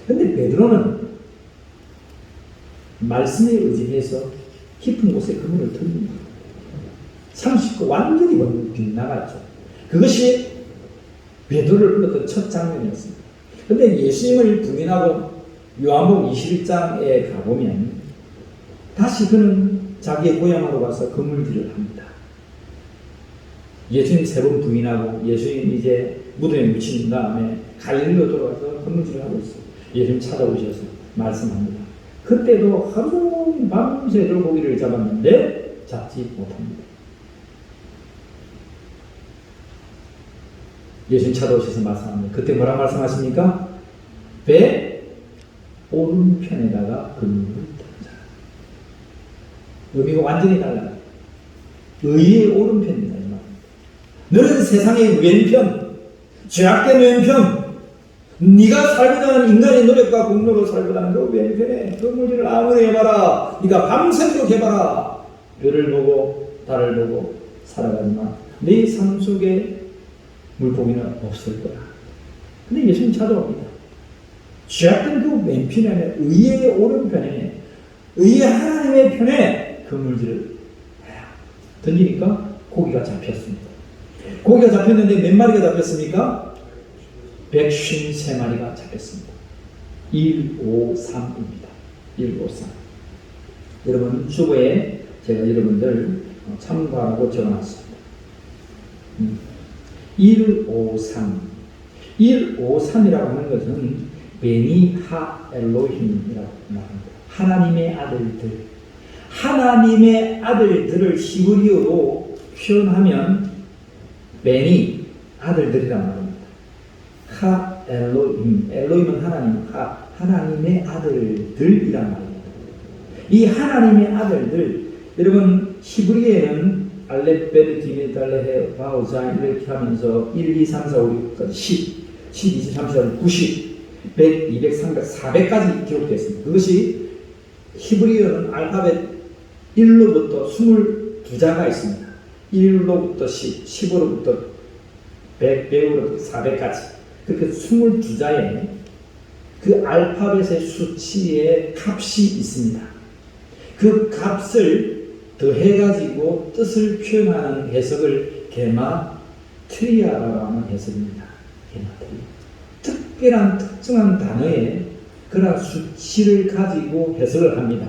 근데 베드로는 말씀에 의지해서 깊은 곳에 그물을 틉니다. 30구 완전히 빗나갔죠. 그것이 베드로를 불렀던 첫 장면이었습니다. 근데 예수님을 부인하고 요한복음 21장에 가보면 다시 그는 자기의 고향으로 가서 그물질을 합니다. 예수님 3번 부인하고 예수님 이제 무덤에 묻힌 다음에 갈릴리로 돌아가서 그물질을 하고 있어요. 예수님 찾아오셔서 말씀합니다. 그때도 하루 종일 밤새도록 고기를 잡았는데 잡지 못합니다. 예수님 찾아오셔서 말씀합니다. 그때 뭐라 말씀하십니까? 배 오른편에다가 그물을 던져라. 의미가 완전히 달라요. 의의 오른편입니다. 너는 세상의 왼편, 죄악된 왼편, 네가 살고자 하는 인간의 노력과 공로로 살고자 하는 그 왼편에 그 물질을 아무리 해봐라. 네가 밤새도록 해봐라. 별을 보고 달을 보고 살아가지만 네 삶 속에 물고기는 없을 거야. 근데 예수님 찾아옵니다. 죄악된 그 왼편이 아니라 의의 오른편에, 의의 하나님의 편에 그 물질을 던지니까 고기가 잡혔습니다. 고기가 잡혔는데 몇 마리가 잡혔습니까? 153마리가 잡혔습니다. 153입니다. 153. 여러분 주보에 제가 여러분들 참고하라고 적어놨습니다. 153. 153이라고 하는 것은 베니 하 엘로힘이라고 말합니다. 하나님의 아들들. 하나님의 아들들을 히브리어로 표현하면 베니 아들들이란 말입니다. 하 엘로힘. 엘로힘은 하나님, 하나님의 아들들이란 말입니다. 이 하나님의 아들들, 여러분 히브리어에는 알렙 베르 디메 달레헤 바우자 이렇게 하면서 1, 2, 3, 4, 5, 6까지 10, 20, 30, 90, 100, 200, 300, 400까지 기록되어 있습니다. 그것이 히브리어는 알파벳 1로부터 22자가 있습니다. 1로부터 10, 10으로부터 100, 100으로부터 400까지. 그렇게 22자에 그 알파벳의 수치의 값이 있습니다. 그 값을 더해가지고 뜻을 표현하는 해석을 게마트리아라고 하는 해석입니다. 게마트리아. 특별한 특정한 단어에 그러한 수치를 가지고 해석을 합니다.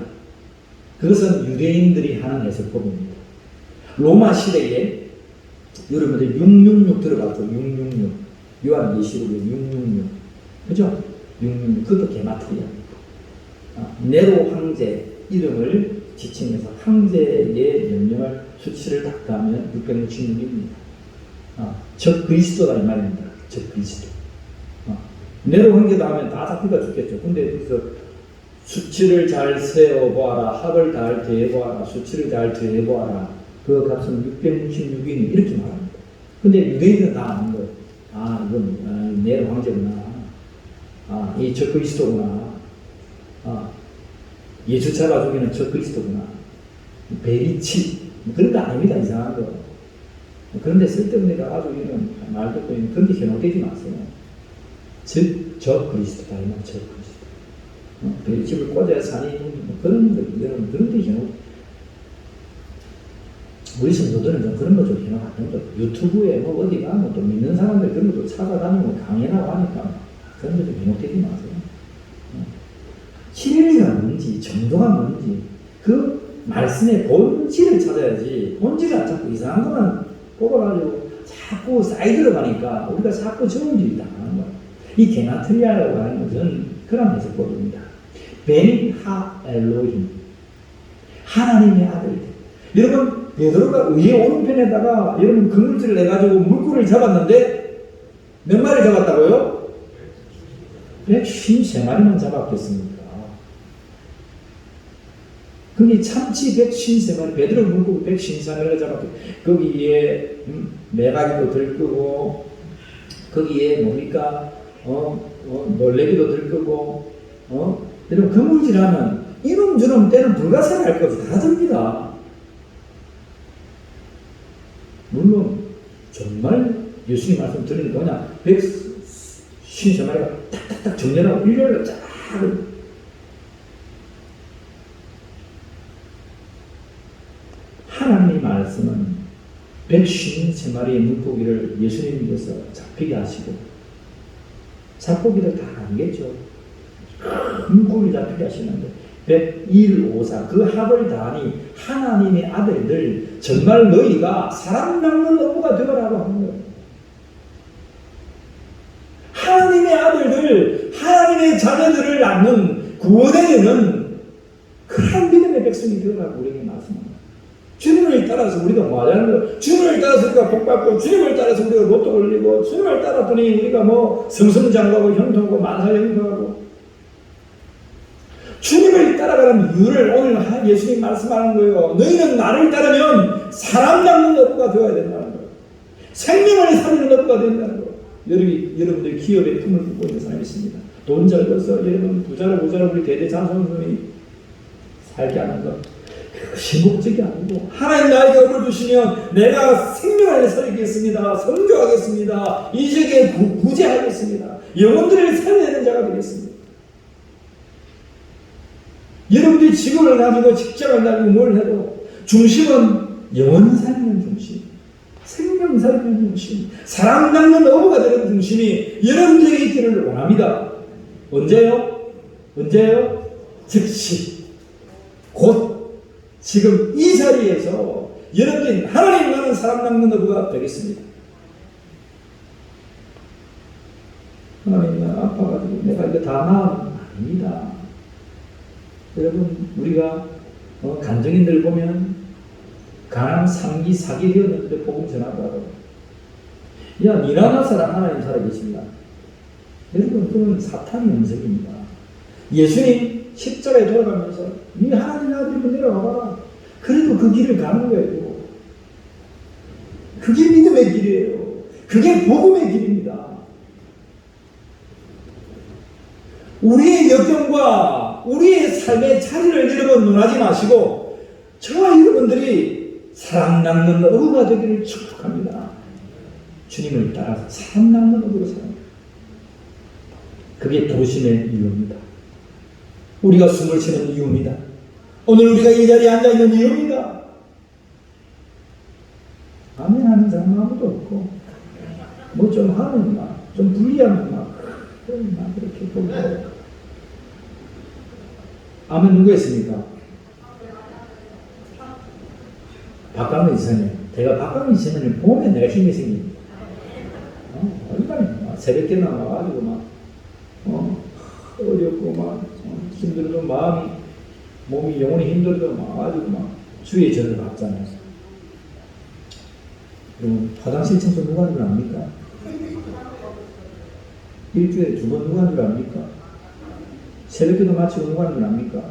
그것은 유대인들이 하는 해석법입니다. 로마 시대에 여러분들 666 들어봤죠? 666. 요한계시록에 666. 그죠? 666. 그것도 게마트리아입니다. 네로 황제 이름을 지칭해서 황제의 명령을 수치를 딱 하면 666입니다. 적 그리스도다 이 말입니다. 적 그리스도. 네로 황제도 하면 다 잡히가 죽겠죠. 근데 그래서 수치를 잘 세어보아라. 합을 잘 대해보아라. 수치를 잘 대해보아라. 그 값은 666이니 이렇게 말합니다. 근데 유대인들은 다 아는 거예요. 이건 네로 황제구나. 이 적 그리스도구나. 예수 잡아 죽이는 적 그리스도구나. 베리치 그런 거 아닙니다. 이상한 거. 그런데 쓸데없는 데 가지고 이런 말 듣고 있는 그런 데 현혹되지 마세요. 즉, 적 그리스도다. 이 말, 적 그리스도. 베리칩을 꽂아야 산이 그런 데, 여러분, 그런 데 현혹. 우리 성도들은 좀 그런 거 좀 해놓고 좀 유튜브에 뭐 어디 가면 또 믿는 사람들 그런 것도 찾아다니고 강연하고 하니까 그런 거 좀 해놓게 마세요. 진리가 뭔지, 정도가 뭔지, 그 말씀의 본질을 찾아야지, 본질을 안 찾고 이상한 것만 뽑아가지고 자꾸 사이드로 가니까 우리가 자꾸 저울질이 당하는 거야. 이 게마트리아라고 하는 것은 그런 해석법입니다. 벤하 엘로힘, 하나님의 아들들. 여러분, 베드로가 위에 오른편에다가 여러분 그물질을 내가지고 물고기를 잡았는데 몇 마리 잡았다고요? 153마리만 잡았겠습니까? 거기 참치 153마리, 베드로 물고기 153마리를 잡았고, 거기에 매가기도 들끄고, 거기에 뭡니까? 놀래기도 들끄고, 여러분 그물질 하면 이놈저놈 때는 불가사리 할 것 없이 다 듭니다. 물론 정말 예수님 말씀 들으니까 그냥 153마리가 딱딱딱 정렬하고 일렬로 쫙 하나님의 말씀은 153마리의 물고기를 예수님께서 잡히게 하시고 잡고기를 다 알겠죠. 물고기 잡히게 하시는데 10154 그 합을 다하니 하나님의 아들들 정말 너희가 사람 낳는 어부가 되어라고 하는 거예요. 하나님의 아들들 하나님의 자녀들을 낳는 구원에 이르는 그런 믿음의 백성이 되어라고 우리에게 말씀합니다. 주님을 따라서 우리가 뭐 하자는 거예요? 주님을 따라서 우리가 복받고 주님을 따라서 우리가 로또 올리고 주님을 따랐더니 우리가 뭐 성성장구하고 형통하고 만사형통하고 주님을 따라가는 이유를 오늘 예수님 말씀하는 거예요. 너희는 나를 따르면 사람 낳는 어부가 되어야 된다는 거예요. 생명을 살리는 어부가 된다는 거예요. 여러분들 기업에 품을 품고 있는 사람이 있습니다. 돈 잘 벌서 여러분 부자로 우리 대대 자손들이 살게 하는 것 신곡적이 아니고 하나님 나에게 업을 주시면 내가 생명을 살리겠습니다. 성교하겠습니다. 이 세계에 구제하겠습니다. 영혼들을 살려내는 자가 되겠습니다. 여러분들이 직업을 가지고 직장을 가지고 뭘 해도 중심은 영혼 살리는 중심, 생명 살리는 중심, 사람 낳는 어부가 되는 중심이 여러분들에게 있기를 원합니다. 언제요? 즉시 곧 지금 이 자리에서 여러분들이 하나님 나는 사람 낳는 어부가 되겠습니다. 하나님 나는 아파가지고 내가 이거 다 나은 아닙니다. 여러분 우리가 간증인들 보면 가난 3기 4기 되었는데 복음 전하더라고요. 야 니나나 사람 하나님 살아계십니다. 여러분 그건 사탄의 음색입니다. 예수님 십자가에 돌아가면서 니 하나님 아들이면 내려와봐라. 그래도 그 길을 가는 거예요. 그게 믿음의 길이에요. 그게 복음의 길입니다. 우리의 역경과 우리의 삶의 자리를 여러분 논하지 마시고 저와 여러분들이 사람 낳는 어부가 되기를 축복합니다. 주님을 따라서 사람 낳는 어부로 살아요. 그게 부르심의 이유입니다. 우리가 숨을 쉬는 이유입니다. 오늘 우리가 이 자리에 앉아있는 이유입니다. 아멘 하는 사람 아무도 없고 뭐 좀 하면 좀 불리하면 그렇게 보고 아멘 누구 했습니까? 박강민 지사님. 제가 박강민 지사님을 보면 내가 힘이 생깁니다. 얼마나 새벽에 나와가지고 어렵고 힘들어도 몸이 영혼이 힘들어도 와가지고 주의 전을 받잖아요. 그럼 화장실 청소 누가 하는 줄 압니까? 일주일에 2번 누가 하는 줄 압니까? 새벽기도 마치고 누가 하는 줄 압니까?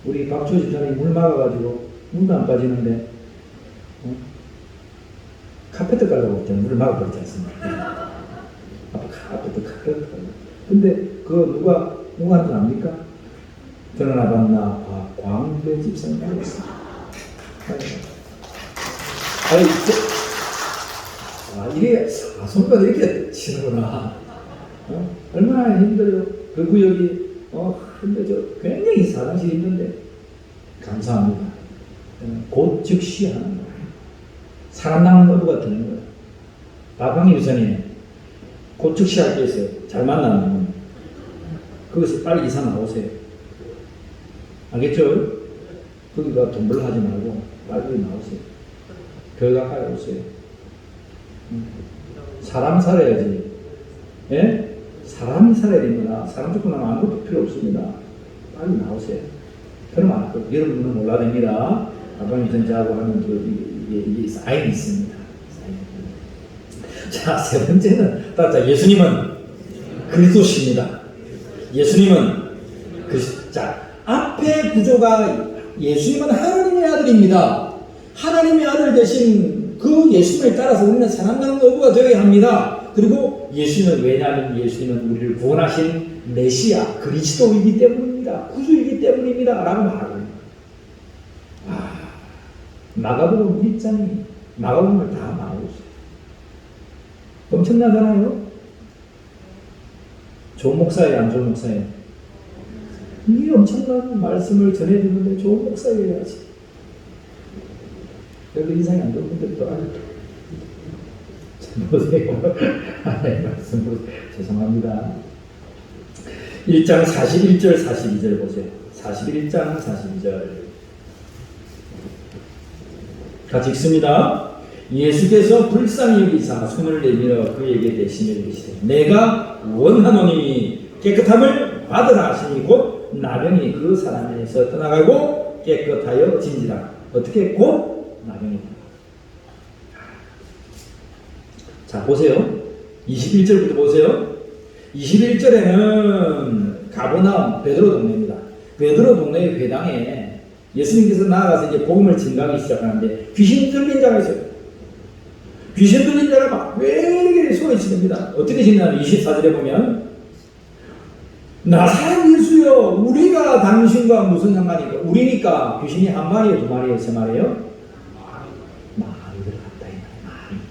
우리 박조 집사님이 물 막아가지고 물도 안 빠지는데 카페트 깔라고 했잖아요. 물을 막아버리지 않습니까? 카페트 깔라고. 근데 그거 누가 하는 줄 압니까? 드러나 봤나 광배 집사님 하고 있습니다. 이게 손가락 이렇게 치는구나. 얼마나 힘들어요. 그 구역이 근데 굉장히 사장실이 있는데 감사합니다. 곧 즉시 하는 거예요. 사람 낳는 어부가 되는 거예요. 박광희 유선이 곧 즉시 할 게 있어요. 잘 만나면 거기서 빨리 이사 나오세요. 알겠죠? 거기가 돈 벌러 하지 말고 빨리 나오세요. 교회 가까이 오세요. 사람 살아야지. 예? 사람이 살아야 됩니다. 사람 죽고 나면 아무것도 필요 없습니다. 빨리 나오세요. 그러면 안 돼. 여러분은 몰라도 됩니다. 아브라함이 전자하고 하는 이게 사인이 있습니다. 자, 세 번째는, 자, 예수님은 그리스도십니다. 예수님은 자, 앞에 구조가 예수님은 하나님의 아들입니다. 하나님의 아들 대신 그 예수님을 따라서 우리는 사랑하는 어부가 되어야 합니다. 그리고 예수님은, 왜냐하면 예수님은 우리를 구원하신 메시아 그리스도이기 때문입니다. 구주이기 때문입니다. 라고 말합니다. 마가복음 1장이 마가복음을 다 말하고 있어요. 엄청나잖아요. 좋은 목사예요, 안 좋은 목사예요? 이 엄청난 말씀을 전해주는데 좋은 목사여야지. 여기 인상이 안 좋은 분들도 아직도 보세요. 하나의 말씀으로 죄송합니다. 1장 41절 42절 보세요. 41장 42절 같이 읽습니다. 예수께서 불쌍히 여기사 손을 내밀어 그에게 대신을 이르시되 내가 원하노니 깨끗함을 받으라 하시니 곧 나병이 그 사람에서 떠나가고 깨끗하여 진지라. 어떻게? 곧 나병이다. 자, 보세요. 21절부터 보세요. 21절에는 가버나움 베드로 동네입니다. 베드로 동네의 회당에 예수님께서 나아가서 이제 복음을 증가하기 시작하는데 귀신 들린 자가 있어요. 귀신 들린 자가 막 왜 소리치릅니다. 어떻게 지내냐면 24절에 보면 나사렛 예수여 우리가 당신과 무슨 상관이니까. 우리니까 귀신이 한 마리요, 두 마리요, 세 마리요? 많이 들어갔다 이 말이에요.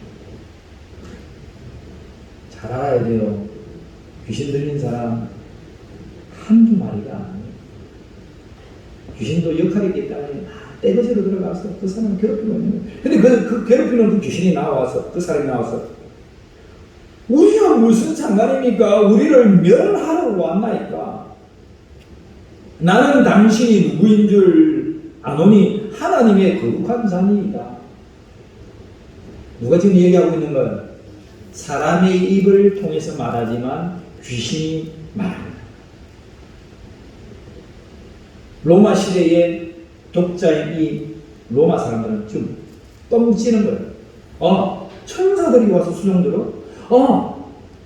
잘 알아야 돼요. 귀신 들린 사람 한두 마리가 아니에요. 귀신도 역할이 있기 때문에 떼거지로 들어가서 그 사람을 괴롭히고 있는 거예요. 근데 그 괴롭히는 그 귀신이 나와서, 그 사람이 나와서 우리가 무슨 상관입니까? 우리를 멸하러 왔나이까? 나는 당신이 누구인 줄 아노니 하나님의 거룩한 자니이다. 누가 지금 얘기하고 있는 거예요? 사람의 입을 통해서 말하지만 귀신이 말합니다. 로마 시대의 독자인 이 로마 사람들은 지금 뻥치는 거예요. 천사들이 와서 수종들어?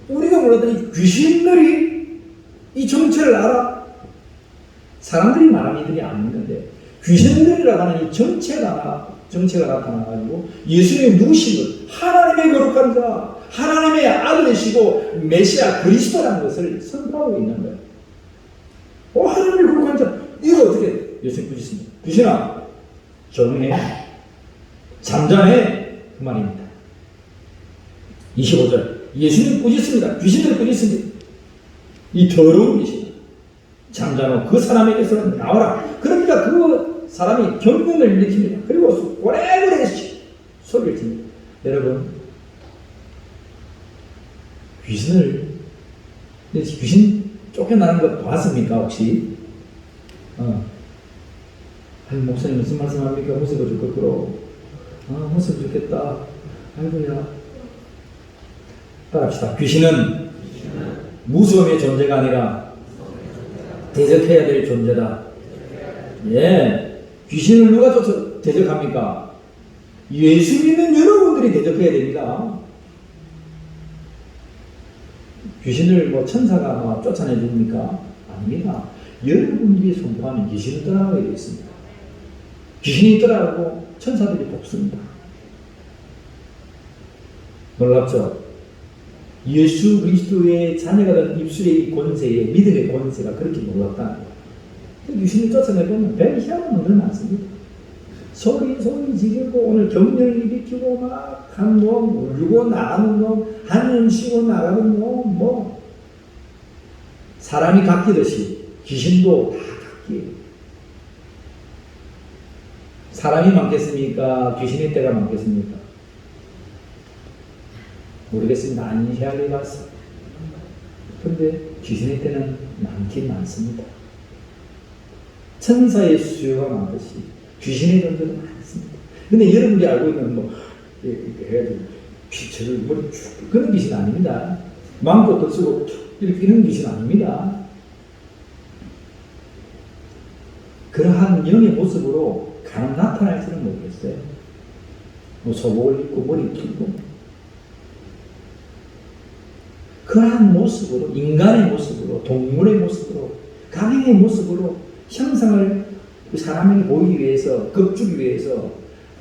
우리가 몰랐던 이 귀신들이 이 정체를 알아? 사람들이 말하는 이들이 아니는데 귀신들이라고 하는 이 정체가 나타나가지고 예수님이 누구신 것, 하나님의 거룩한 자, 하나님의 아들이시고 메시아 그리스도라는 것을 선포하고 있는 거예요. 하나님의 거룩한 자, 이거 어떻게 예수님 꾸짖습니다. 귀신아, 조용해, 잠잠해, 그 말입니다. 25절 예수님 꾸짖습니다. 귀신들 꾸짖습니다. 이 더러운 귀신 잠잠하고 그 사람에게서 나와라. 그러니까 그 사람이 경륜을 일으킵니다. 그리고 오래오래 소리를 칩니다. 여러분, 귀신 쫓겨나는 거 봤습니까 혹시? 아니, 목사님 무슨 말씀합니까? 무서워 죽겠고, 무서워 죽겠다. 아이고야. 따라합시다. 귀신은 무서움의 존재가 아니라 대적해야 될 존재다. 예. 귀신을 누가 대적합니까? 예수 믿는 여러분들이 대적해야 됩니다. 귀신을 천사가 쫓아내 줍니까? 아닙니다. 여러분들이 선포하면 귀신을 떠나가게 되어 있습니다. 귀신이 떠나가고 천사들이 돕습니다. 놀랍죠? 예수 그리스도의 자녀가 된 입술의 권세에 믿음의 권세가 그렇게 놀랍다는 거예요. 귀신을 쫓아내보면 별 희한한 놈들 많습니다. 소리 지르고 오늘 경련을 일으키고 막 한 놈, 울고 나가는 놈, 한숨 쉬고 나가는 놈, 사람이 깎이듯이 귀신도 다 깎여요. 사람이 많겠습니까? 귀신의 때가 많겠습니까? 모르겠습니다. 안 헤아려 봤어. 그런데 귀신의 때는 많긴 많습니다. 천사의 수요가 많듯이 귀신의 존재도 많습니다. 근데 여러분이 알고 있는 이렇게 해가지고 귀처를 머리 쭉 그런 귀신 아닙니다. 마음껏 쓰고 툭 이렇게 이런 귀신 아닙니다. 그러한 영의 모습으로 간 나타날지는 모르겠어요. 소복을 입고 머리 길고 그러한 모습으로 인간의 모습으로 동물의 모습으로 가맹의 모습으로 형상을 사람에게 보이기 위해서 겁주기 위해서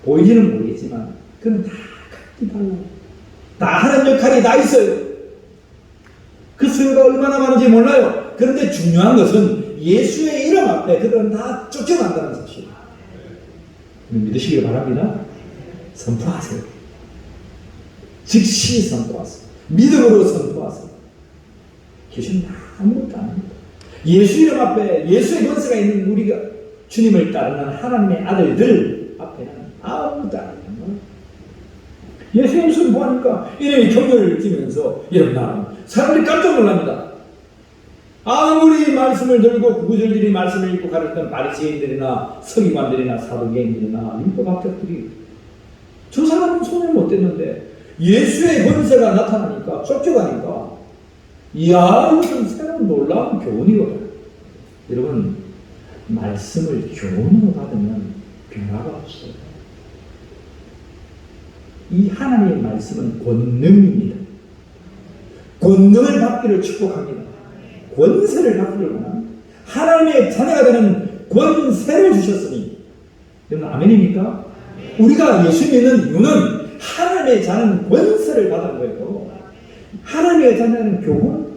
보이지는 모르겠지만 그는 다 각기 달라요. 다 하는 역할이 다 있어요. 그 수요가 얼마나 많은지 몰라요. 그런데 중요한 것은 예수의 이름 앞에 그들은 다 쫓겨난다는 사실이에요. 믿으시길 바랍니다. 선포하세요. 즉시 선포하세요. 믿음으로 선포하세요. 귀신은 아무것도 아닙니다. 예수 이름 앞에 예수의 권세가 있는 우리가 주님을 따르는 하나님의 아들들 앞에는 아무것도 아닙니다. 예수 이름 선포하니까 이름이 경멸을 끼면서 여러분 사람들이 깜짝 놀랍니다. 아무리 말씀을 들고 구구절절히 말씀을 읽고 가르치던 바리새인들이나 서기관들이나 사두개인들이나 율법학자들이 저 사람은 손을 못 댔는데 예수의 권세가 나타나니까 쫓겨가니까 이야 이것은 새로운 놀라운 교훈이거든. 여러분 말씀을 교훈으로 받으면 변화가 없어요. 이 하나님의 말씀은 권능입니다. 권능을 받기를 축복합니다. 권세를 받기를 원합니다. 하나님의 자녀가 되는 권세를 주셨으니 여러분 아멘입니까? 우리가 예수 믿는 이유는 하나님의 자는 권세를 받은 거예요. 하나님의 자녀는 교훈?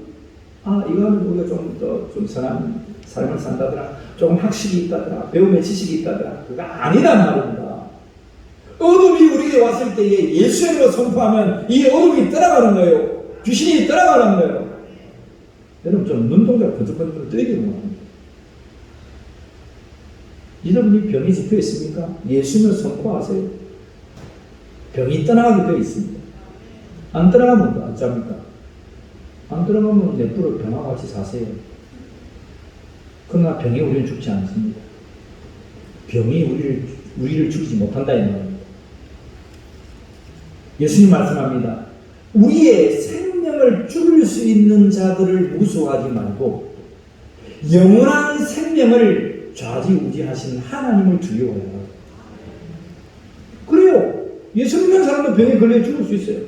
이거는 우리가 좀 선한 삶을 산다더라, 조금 학식이 있다더라, 배움의 지식이 있다더라, 그거 아니란 말입니다. 어둠이 우리에게 왔을 때에 예수님으로 선포하면 이 어둠이 떠나가는 거예요. 귀신이 떠나가는 거예요. 여러분 좀 눈동자 번쩍번쩍 뜨이기만 합니다. 여러분이 병이 집혀 있습니까? 예수님을 선포하세요. 병이 떠나가게 되어 있습니다. 안 떠나가면 안 잡니까? 안 떠나가면 내버려 병과 같이 사세요. 그러나 병이 우리를 죽지 않습니다. 병이 우리를 죽이지 못한다 이 말입니다. 예수님 말씀합니다. 우리의 생명을 죽일 수 있는 자들을 무서워하지 말고 영원한 생명을 좌지우지하신 하나님을 두려워해라. 그래요. 예수 믿는 사람도 병에 걸려 죽을 수 있어요.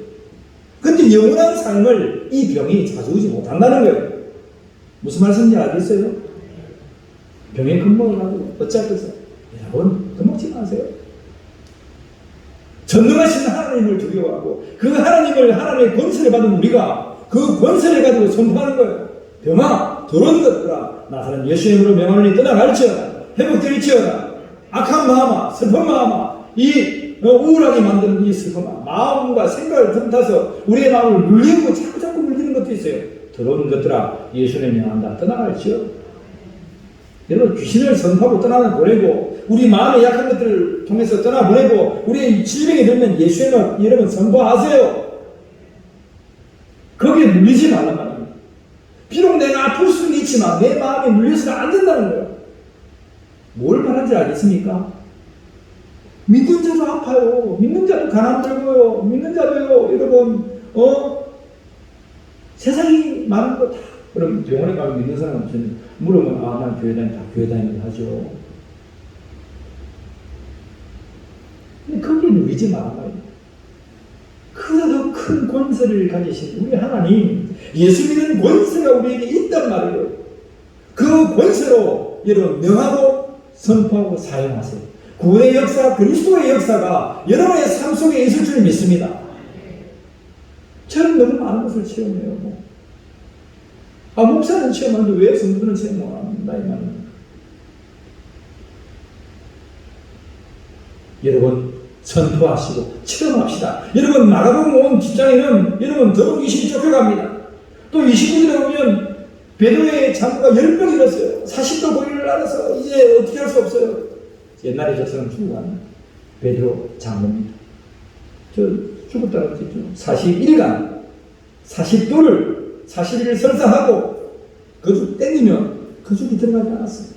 근데 영원한 삶을 이 병이 좌지우지 못한다는 거예요. 무슨 말씀인지 알겠어요? 병에 겁먹어가지고 어쩔 것을 여러분 겁먹지 마세요. 전능하신 하나님을 두려워하고 그 하나님의 권세를 받은 우리가 그 권세를 가지고 선포하는 거예요. 병아 더러운 것들아 나사렛 예수의 이름으로 명하노니 떠나갈지어다. 회복될지어다. 악한 마음아 슬픈 마음아 이 우울하게 만드는 이 슬픈 마음과 생각을 틈타서 우리의 마음을 물리고 자꾸 물리는 것도 있어요. 더러운 것들아 예수의 명한다. 떠나갈지어다. 여러분 귀신을 선포하고 떠나보내고 우리 마음의 약한 것들을 통해서 떠나보내고 우리의 질병이 들면 예수의 말 여러분 선포하세요. 거기에 물리지 말란 말입니다. 비록 내가 아플 수는 있지만 내 마음에 물려서는 안 된다는 거예요. 뭘 말하는지 알겠습니까? 믿는 자도 아파요. 믿는 자도 가난 들고요. 믿는 자도요. 여러분 세상이 많은 거 다 그럼 병원에 가면 믿는 사람은 물으면 난 교회 다닌다. 교회 다닌다 하죠. 근데 거기에 누리지 말란 말입니다. 그보다 더 큰 권세를 가지신 우리 하나님 예수 믿는 권세가 우리에게 있단 말이에요. 그 권세로 여러분 명하고 선포하고 사용하세요. 구원의 역사, 그리스도의 역사가 여러분의 삶 속에 있을 줄 믿습니다. 저는 너무 많은 것을 체험해요. 목사는 체험하는데 왜 성도들은 체험 못합니다? 이 말입니다. 여러분 선포하시고 체험합시다. 여러분 마가복음 온 직장에는 여러분 더러운 귀신이 쫓겨갑니다. 또 29절에 보면 베드로의 장부가 10병 일었어요. 40도 고리를 알아서 이제 어떻게 할 수 없어요. 옛날에 저처럼 죽어가는 베드로 장로입니다. 저 죽었다고 했죠. 41간 40일을 설사하고 거죽 땡기면 거죽이 들어가지 않았습니다.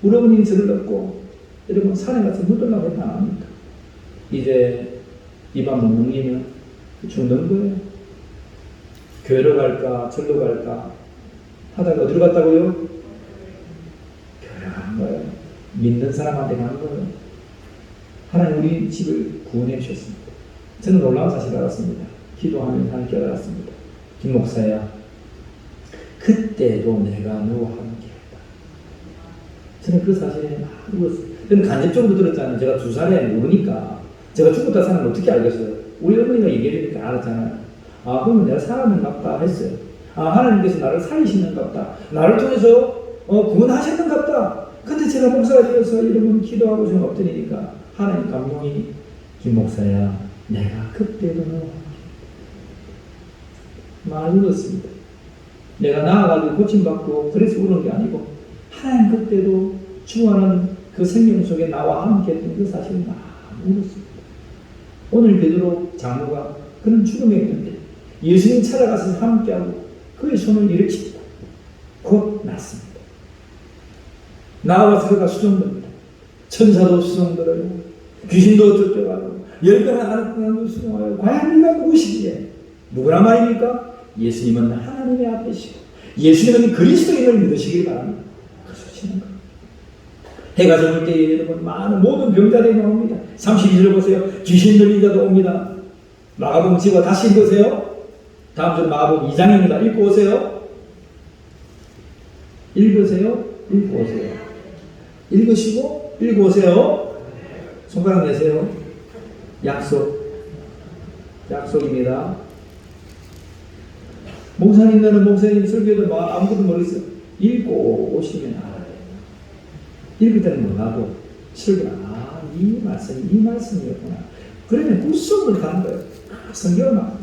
우리 어머니는 저를 넣고 여러분 산에 가서 묻으려고 했다 안 합니까? 이제 입안 못 넘기면 죽는 거예요. 교회로 갈까 절로 갈까 하다가 어디로 갔다고요? 교회로 가는 거예요. 믿는 사람한테 가는 거예요. 하나님 우리 집을 구원해 주셨습니다. 저는 놀라운 사실을 알았습니다. 기도하면서 하나님 깨달았습니다. 김 목사야, 그때도 내가 너와 함께했다. 저는 그 사실에 막 울었어요. 저는 간접적으로 들었잖아요. 제가 2살에 모르니까. 제가 죽었다 사는 걸 어떻게 알겠어요? 우리 어머니가 얘기해주니까 알았잖아요. 아, 그러면 내가 살았는갑다 했어요. 아, 하나님께서 나를 살리시는갑다. 나를 통해서 구원하셨는갑다. 근데 제가 목사가 되어서 여러분 기도하고 좀 엎드리니까 하나님 감동이 김 목사야, 내가 그때도 너와 많이 울었습니다. 내가 나아가지고 고침받고 그래서 우는 게 아니고 하나님 그때도 주하는 그 생명 속에 나와 함께 했던 그 사실을 많이 울었습니다. 오늘 베드로 장로가 그는 죽음에 있는데 예수님 찾아가서 함께하고 그의 손을 일으킵니다. 곧 낫습니다. 나와서 그가 수종됩니다. 천사도 수종들어요. 귀신도 쫓겨가요. 열병을 하는 수종하여 과연 네가 누구시기에? 누구란 말입니까? 예수님은 하나님의 앞이시고 예수님은 그리스도인을 믿으시길 바랍니다. 그 수치는 거. 해가 저물 때에 여러분 많은 모든 병자들이 나옵니다. 32절 보세요. 귀신 들린 자도 옵니다. 마가복음 찍어 다시 읽으세요. 다음 주 마가복음 2장입니다. 읽고 오세요. 읽으세요. 읽고 오세요. 읽으시고 읽고 오세요. 손가락 내세요. 약속입니다. 목사님들은 목사님 설교도 아무것도 모르겠어요. 읽고 오시면 알아요. 읽을 때는 몰라도 설교는 이 말씀이었구나. 그러면 꿀속을 가는 거예요. 성경을 막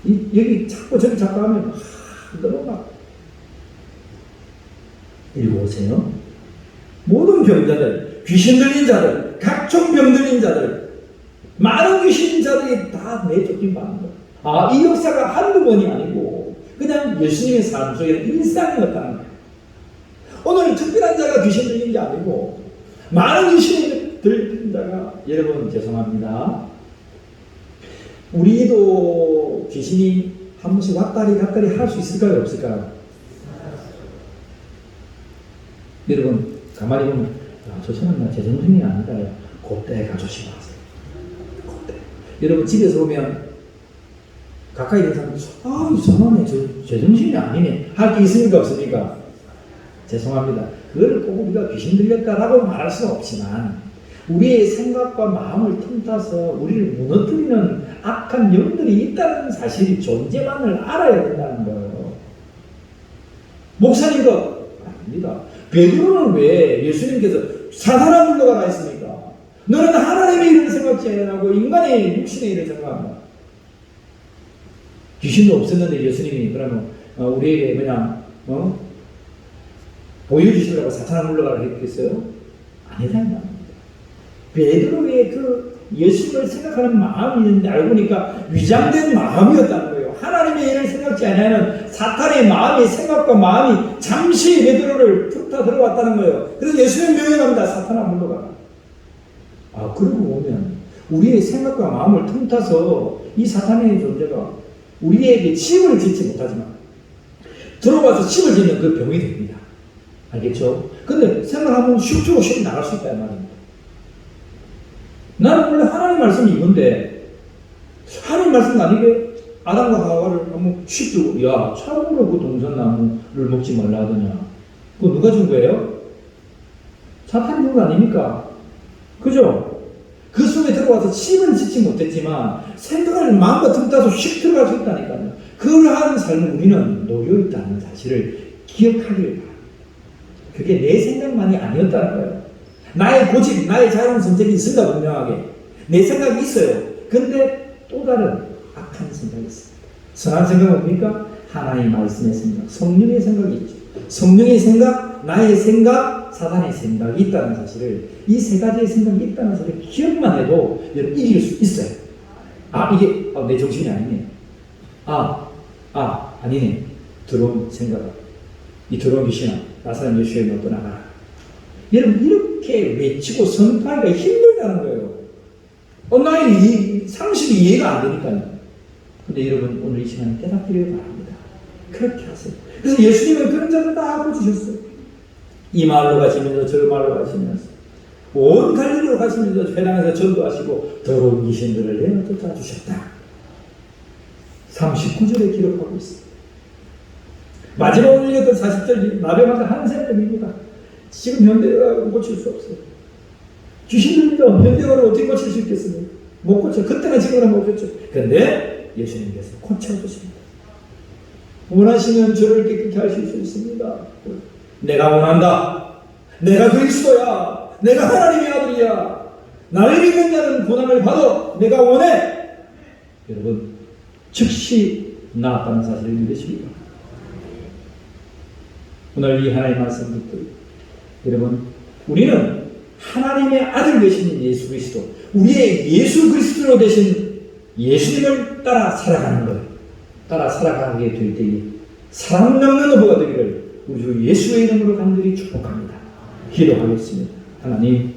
여기 찾고 저기 찾고 하면 너무 막 읽어오세요. 모든 병자들, 귀신 들린 자들, 각종 병 들린 자들, 많은 귀신 자들이 다 내쫓긴 받는 거예요. 아, 이 역사가 한두 번이 아니고 그냥 예수님의 삶 속에 일상이었다는 거예요. 오늘 특별한 자가 귀신 들린 게 아니고 많은 귀신이 들린 자가, 여러분 죄송합니다. 우리도 귀신이 한 번씩 왔다리 갔다리 할 수 있을까요? 없을까요? 여러분 가만히 보면 저 사람은 제정신이 아니다. 그때가 조심하세요. 그때. 여러분 집에서 보면 가까이 있는 사람 이상하네. 제정신이 아니네. 할 게 있습니까? 없습니까? 죄송합니다. 그걸 꼭 우리가 귀신 들렸다라고 말할 수는 없지만 우리의 생각과 마음을 틈타서 우리를 무너뜨리는 악한 영들이 있다는 사실이 존재만을 알아야 된다는 거예요. 목사님도 아닙니다. 베드로는 왜 예수님께서 사탄아 물러가라 했습니까? 너는 하나님의 일을 생각지 않고 인간의 육신의 일을 생각한다. 귀신도 없었는데 예수님이 그러면 우리에게 그냥 보여주시려고 사탄아 물러가라 했겠어요? 아니다. 베드로의 그 예수님을 생각하는 마음이 있는데 알고 보니까 위장된 마음이었다는 거예요. 하나님의 일을 생각지 않으면 사탄의 마음이, 생각과 마음이 잠시 베드로를 툭타 들어왔다는 거예요. 그래서 예수님 명령합니다. 사탄아 물러가라. 그러고 보면 우리의 생각과 마음을 틈타서 이 사탄의 존재가 우리에게 침을 짓지 못하지만 들어와서 침을 짓는 그 병이 됩니다. 알겠죠? 근데 생각하면 슉 나갈 수 있다는 말입니다. 나는 원래 하나님 말씀이 이건데 하나님 말씀 아니게 아담과 하와를 한번 슉 들고 야 참으로 그 동산나무를 먹지 말라 하더냐. 그거 누가 준 거예요? 사탄이 준 거 아닙니까? 그죠? 그 속에 들어와서 침은 짓지 못했지만 생각을 마음과 틈타서 슉 들어갈 수 있다니까요. 그러한 삶을 우리는 놓여있다는 사실을 기억하길 바랍니다. 그게 내 생각만이 아니었다는 거예요. 나의 고집, 나의 자유로운 선택이 있습니다. 분명하게 내 생각이 있어요. 근데 또 다른 악한 생각이 있습니다. 선한 생각은 뭡니까? 하나님의 말씀의 생각, 성령의 생각이 있죠. 성령의 생각, 나의 생각, 사단의 생각이 있다는 사실을, 이 세 가지의 생각이 있다는 사실을 기억만 해도 여러분 이길 수 있어요. 이게 내 정신이 아니네. 아니네. 들어온 생각, 이 들어온 귀신아, 나사렛 예수의 이름으로 떠나가라. 여러분 이렇게 외치고 선포하기가 힘들다는 거예요. 나의 상식이 이해가 안 되니까요. 근데 여러분 오늘 이 시간에 깨닫기를 바랍니다. 그렇게 하세요. 그래서 예수님은 그런 자를 다 고치셨어요. 이 마을로 가시면서 저 마을로 가시면서 온 갈릴리로 가시면서 회당에서 전도하시고 더러운 귀신들을 내어 쫓아주셨다. 39절에 기록하고 있습니다. 마지막으로 읽었던 40절이 나병마다 한 사람입니다. 지금 현대가 고칠 수 없어요. 귀신들도 현대가로 어떻게 고칠 수 있겠습니까? 못 고쳐. 그때나 지금은 못 고쳐. 그런데 예수님께서 고쳐주십니다. 원하시면 저를 깨끗게 하실 수 있습니다. 내가 원한다. 내가 그리스도야. 내가 하나님의 아들이야. 나를 믿는 자는 고난을 받아. 내가 원해. 여러분 즉시 나았다는 사실을 믿으십니까? 오늘 이 하나님의 말씀 듣고 여러분 우리는 하나님의 아들 되신 예수 그리스도, 우리의 예수 그리스도로 되신 예수님을 따라 살아가는 거예요. 따라 살아가게 될 때에 사랑 남는 어부가 되기를 우리 주 예수의 이름으로 간절히 축복합니다. 기도하겠습니다. 하나님,